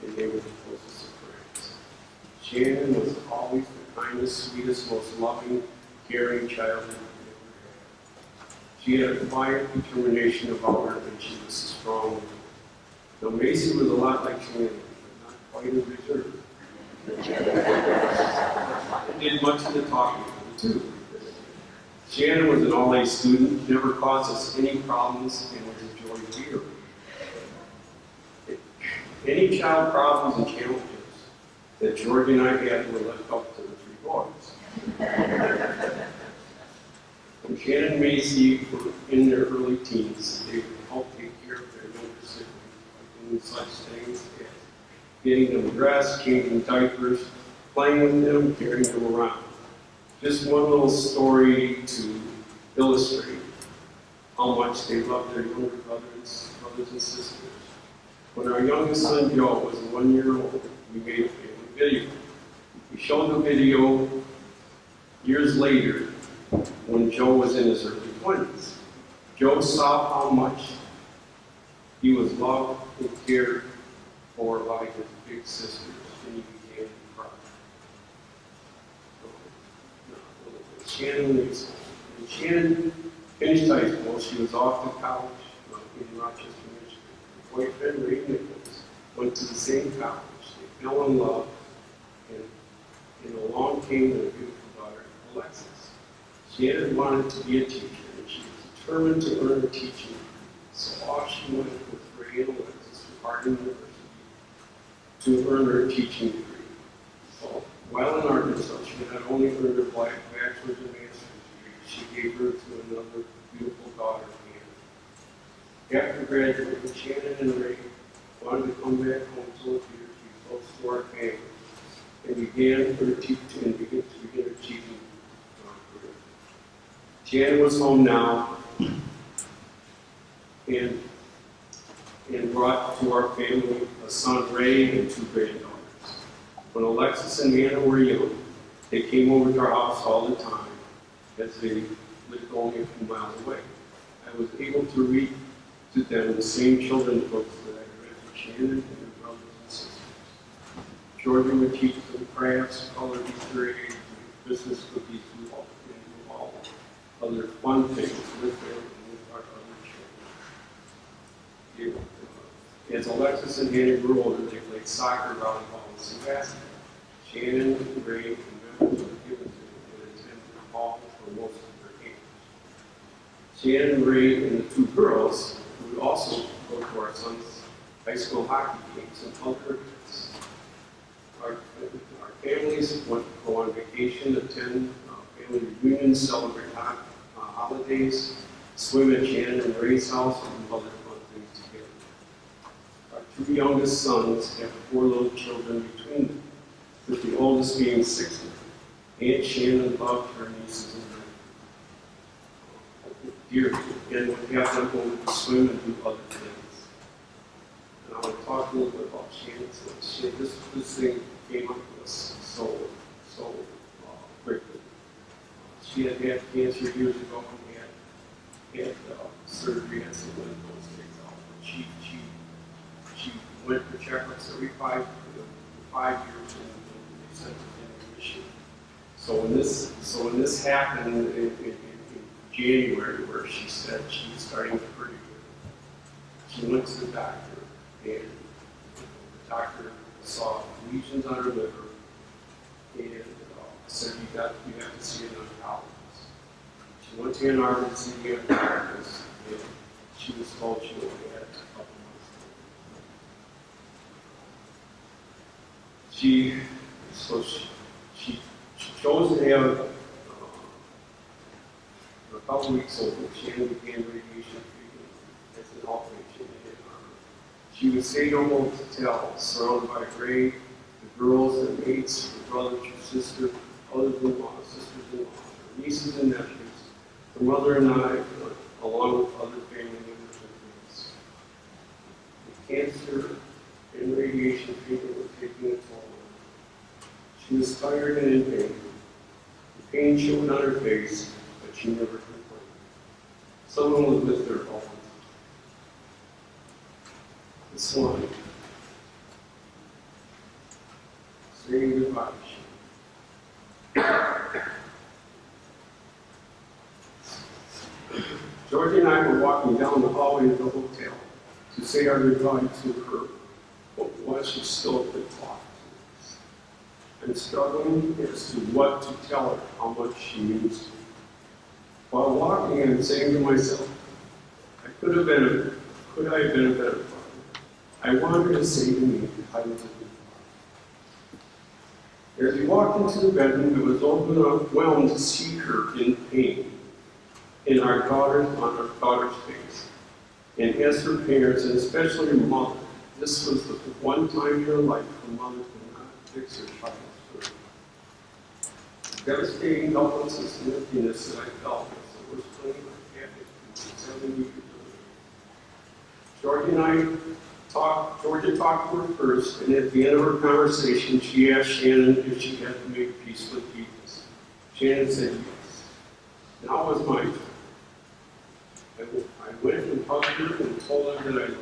and they were the closest of friends. Shannon was always the kindest, sweetest, most loving, caring child. She had a quiet determination about her, and she was strong. Now, Macy was a lot like Shannon, but not quite as reserved. And did much of the talking, too. Shannon was an all-A student, never caused us any problems, and was enjoyed dearly. Any child problems and challenges that George and I had were left up to the 3 boys. When Shannon and Macy were in their early teens, they would help take care of their younger siblings by doing such things as getting them dressed, changing diapers, playing with them, carrying them around. Just one little story to illustrate how much they loved their younger brothers and sisters. When our youngest son Joe was 1 year old, we made a family video. We showed the video years later when Joe was in his early 20s. Joe saw how much he was loved and cared for by his big sisters, and he began to cry. Shannon leaves home. When Shannon finished high school, she was off to college in Rochester, Michigan. Her boyfriend, Ray Nichols, went to the same college. They fell in love, and along came their beautiful daughter, Alexis. Shannon wanted to be a teacher, and she was determined to earn her teaching degree. So off she went with Ray and Alexis to Harding University to earn her teaching degree. So while in Arkansas, she not only earned her bachelor's and master's degree, she gave birth to another beautiful daughter, Anna. After graduating, Shannon and Ray wanted to come back home to Lapeer to be close to our family, and began her teaching career. Shannon was home now, and brought to our family a son, Ray, and 2 granddaughters. When Alexis and Anna were young, they came over to our house all the time, as they lived only a few miles away. I was able to read to them the same children's books that I read to Shannon and her brothers and sisters. Georgia would teach them crafts, color Easter eggs, Christmas cookies, and all other fun things with them and with our other children. As Alexis and Hannah grew older, they played soccer, volleyball, and some basketball. Shannon and Ray and members of the given to and attended the hall for most of their games. Shannon, Ray, and the 2 girls would also go to our son's high school hockey games and other events. Our families would go on vacation, attend family reunions, celebrate holidays, swim at Shannon and Ray's house, and other fun things together. Our 2 youngest sons have 4 little children between them, with the oldest being 6 of them. Aunt Shannon loved her nieces and nephews dearly, and would have them over to swim and do other things. And I want to talk a little bit about Shannon. This thing came up with us so quickly. She had cancer years ago and had surgery and some of those things out. She went for checkups every 5 years and they sent her in remission. So when this happened in January, where she said she was starting to hurt again, she went to the doctor, and the doctor saw lesions on her liver and said you have to see an oncologist. She went to Ann Arbor to see the oncologist, and she was told she only had a couple months to live. She chose to have a couple weeks old. Shannon began radiation treatment as an outpatient in Ann Arbor. She would say no hotel, surrounded by Ray, the girls, the mates, her brothers, her sister, brothers-in-law, sisters-in-law, her nieces and nephews, her mother and I, along with other family members and friends. The cancer and radiation treatment were taking a toll on her. She was tired and in pain. The pain showed on her face, but she never complained. Someone was with her all the time. This line, saying goodbye. Georgie and I were walking down the hallway of the hotel to say our goodbye to her, but while she still could talk to us. I'm struggling as to what to tell her how much she means to me. While walking, I'm saying to myself, could I have been a better father? I want her to say to me, I was a good father. As we walked into the bedroom, I was overwhelmed to see her in pain, on our daughter's face. And as her parents, and especially her mother, this was the one time in her life her mother could not fix her child's hurt. The devastating helplessness and emptiness that I felt was the worst feeling I've had in 7 years. Georgia talked to her first, and at the end of her conversation, she asked Shannon if she had to make peace with Jesus. Shannon said yes. Now was my turn. I went and hugged her and told her that I loved her.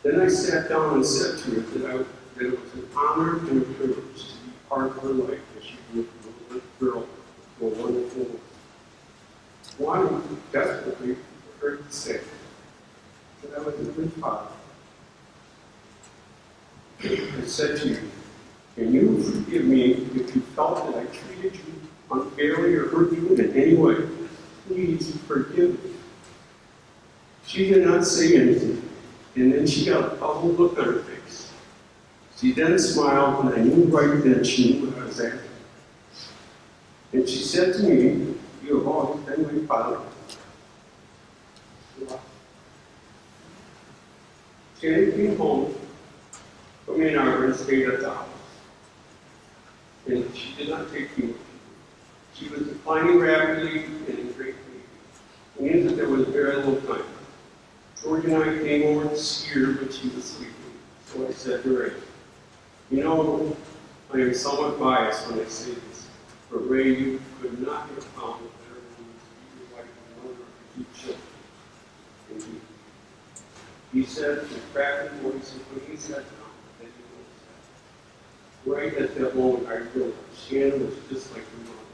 Then I sat down and said to her that it was an honor and a privilege to be part of her life as she grew from a little girl to a wonderful woman. Wanting desperately for her to say that I was a good father. I said to you, can you forgive me if you felt that I treated you unfairly or hurt you in any way? Please forgive me. She did not say anything, and then she got a puzzled look on her face. She then smiled, and I knew right then she knew what I was after. And she said to me, you have always been my father. Shannon came home from Ann Arbor and stayed at the house. And she did not take me. She was declining rapidly and in great pain. We knew that there was very little time. George and I came over to see her when she was sleeping. So I said to her, you know, I am somewhat biased when I say this, but Ray, you could not have found a better woman to be your wife and mother of your 2 children. And he said in a cracking voice and putting his head down, that he was right at that moment, I realized Shannon was just like her mother,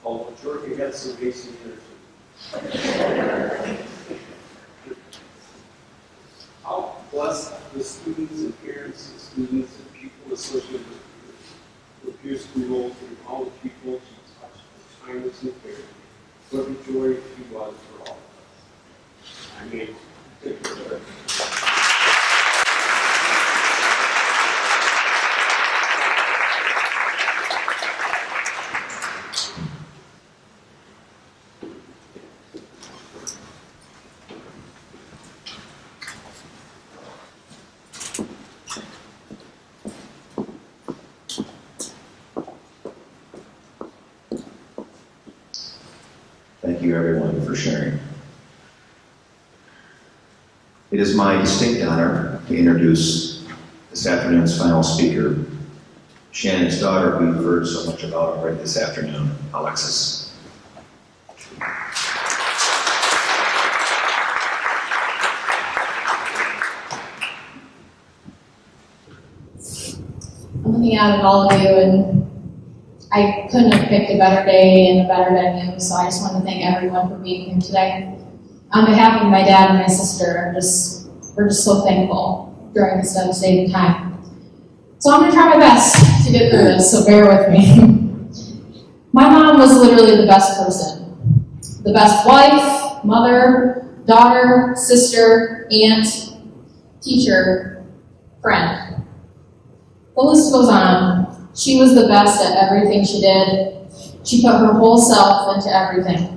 although George had some basic energy. I'll bless the students and parents and students and people associated with Lapeer School and all the people she touched with kindness and care. What a joy she was for all of us. I mean, Thank you, everyone, for sharing. It is my distinct honor to introduce this afternoon's final speaker, Shannon's daughter, who you've heard so much about already this afternoon, Alexis. I'm looking out at all of you, and I couldn't have picked a better day and a better venue, so I just want to thank everyone for being here today. On behalf of my dad and my sister, we're just so thankful during this devastating time. So I'm going to try my best to get through this, so bear with me. My mom was literally the best person. The best wife, mother, daughter, sister, aunt, teacher, friend. The list goes on. She was the best at everything she did. She put her whole self into everything.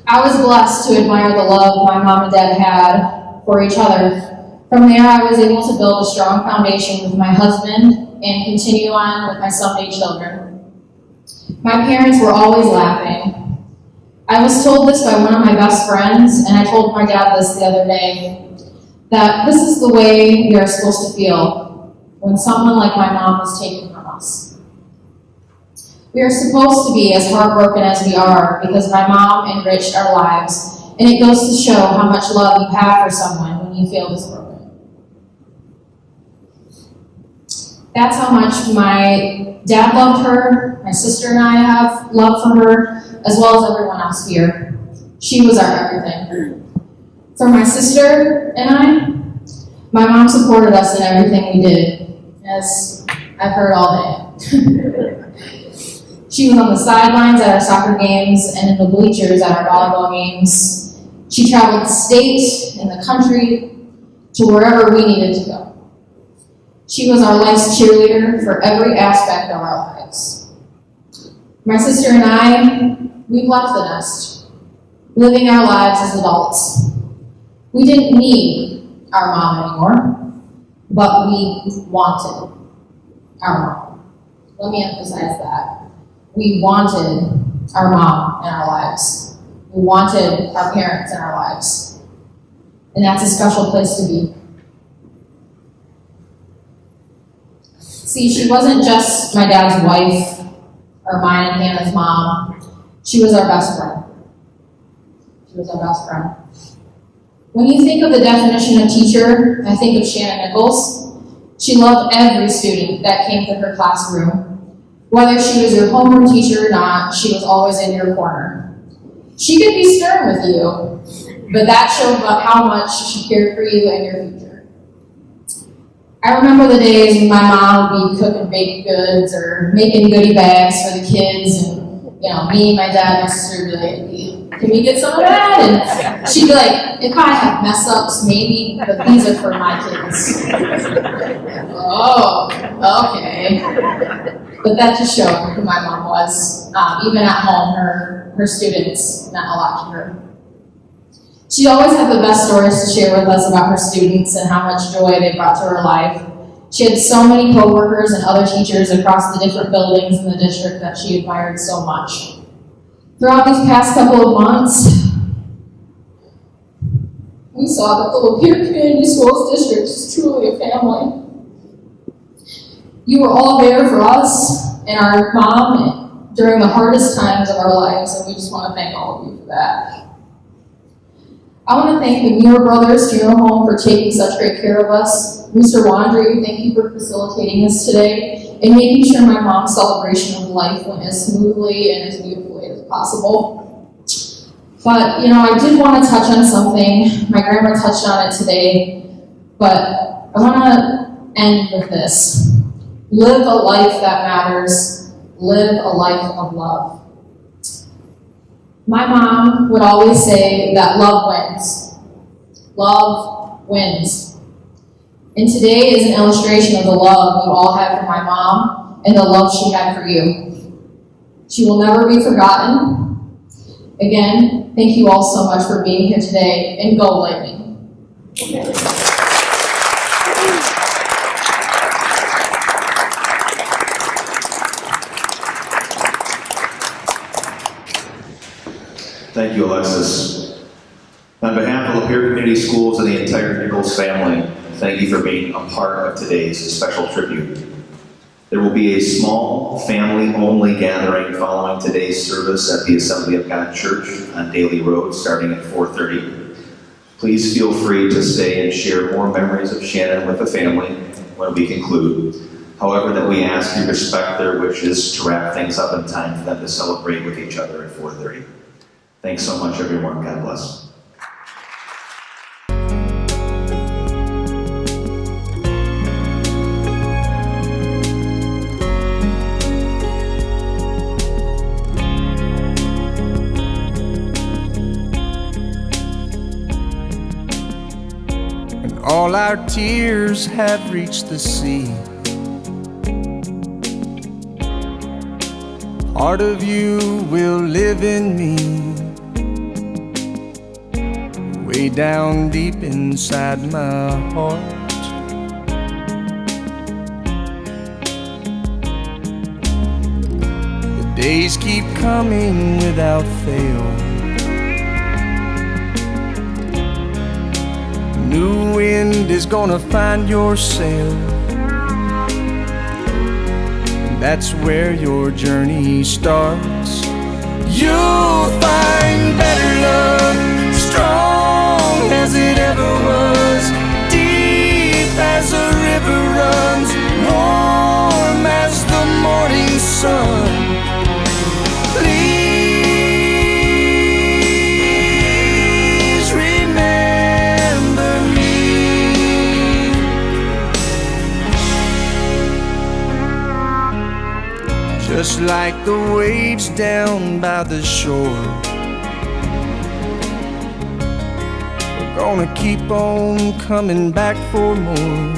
I was blessed to admire the love my mom and dad had for each other. From there, I was able to build a strong foundation with my husband and continue on with my someday children. My parents were always laughing. I was told this by one of my best friends, and I told my dad this the other day, that this is the way we are supposed to feel when someone like my mom is taken from us. We are supposed to be as heartbroken as we are because my mom enriched our lives, and it goes to show how much love you have for someone when you feel this broken. That's how much my dad loved her, my sister and I have love for her, as well as everyone else here. She was our everything. For my sister and I, my mom supported us in everything we did, as I've heard all day. She was on the sidelines at our soccer games and in the bleachers at our volleyball games. She traveled the state and the country to wherever we needed to go. She was our life's cheerleader for every aspect of our lives. My sister and I, we've left the nest, living our lives as adults. We didn't need our mom anymore, but we wanted our mom. Let me emphasize that. We wanted our mom in our lives. We wanted our parents in our lives. And that's a special place to be. See, she wasn't just my dad's wife or mine and Hannah's mom. She was our best friend. She was our best friend. When you think of the definition of teacher, I think of Shannon Nichols. She loved every student that came to her classroom. Whether she was your homeroom teacher or not, she was always in your corner. She could be stern with you, but that showed how much she cared for you and your future. I remember the days when my mom would be cooking baked goods or making goodie bags for the kids, and me, my dad, my sister would be like, "Can we get some of that?" And she'd be like, "If I have mess ups, maybe, but these are for my kids." Oh, okay. But that just showed who my mom was. Even at home, her students meant a lot to her. She always had the best stories to share with us about her students and how much joy they brought to her life. She had so many coworkers and other teachers across the different buildings in the district that she admired so much. Throughout these past couple of months, we saw that the Lapeer Community Schools District is truly a family. You were all there for us and our mom during the hardest times of our lives, and we just want to thank all of you for that. I want to thank the Muir Brothers Funeral Home for taking such great care of us. Mr. Wandry, thank you for facilitating this today and making sure my mom's celebration of life went as smoothly and as beautifully as possible. But, I did want to touch on something. My grandma touched on it today, but I want to end with this. Live a life that matters. Live a life of love. My mom would always say that love wins. Love wins. And today is an illustration of the love you all have for my mom and the love she had for you. She will never be forgotten. Again, thank you all so much for being here today, and go Lightning. Thank you, Alexis. On behalf of Lapeer Community Schools and the entire Nichols family, thank you for being a part of today's special tribute. There will be a small family-only gathering following today's service at the Assembly of God Church on Daly Road, starting at 4:30. Please feel free to stay and share more memories of Shannon with the family when we conclude. However, that we ask you respect their wishes to wrap things up in time for them to celebrate with each other at 4:30. Thanks so much, everyone. God bless. And all our tears have reached the sea. Part of you will live in me, way down deep inside my heart. The days keep coming without fail. New wind is gonna find your sail. That's where your journey starts. You'll find better love, strong as it ever was, deep as a river runs, warm as the morning sun. Please remember me. Just like the waves down by the shore, we're gonna keep on coming back for more,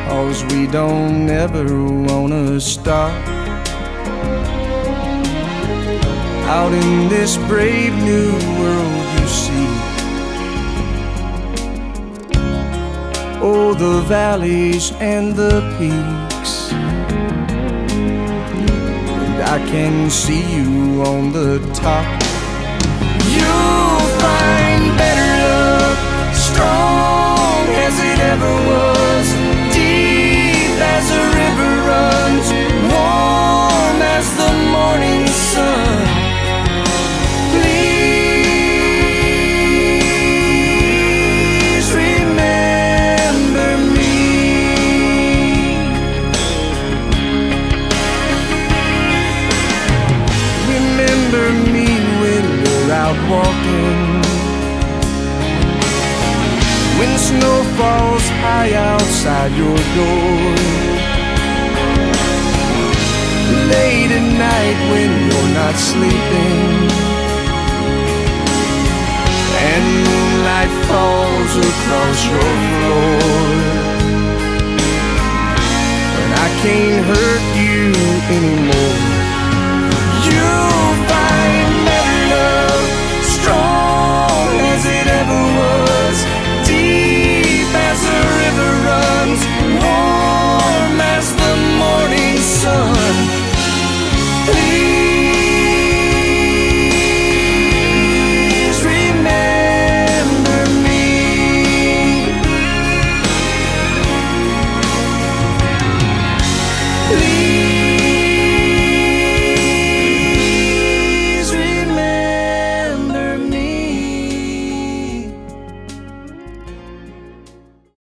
'cause we don't ever wanna stop. Out in this brave new world you see, oh, the valleys and the peaks, I can see you on the top. You'll find better love, strong as it ever was, deep as a river runs, warm as the morning sun. Please remember me. Remember me when you're out walking, when snow falls high the door. Late at night when you're not sleeping, and moonlight falls across your floor.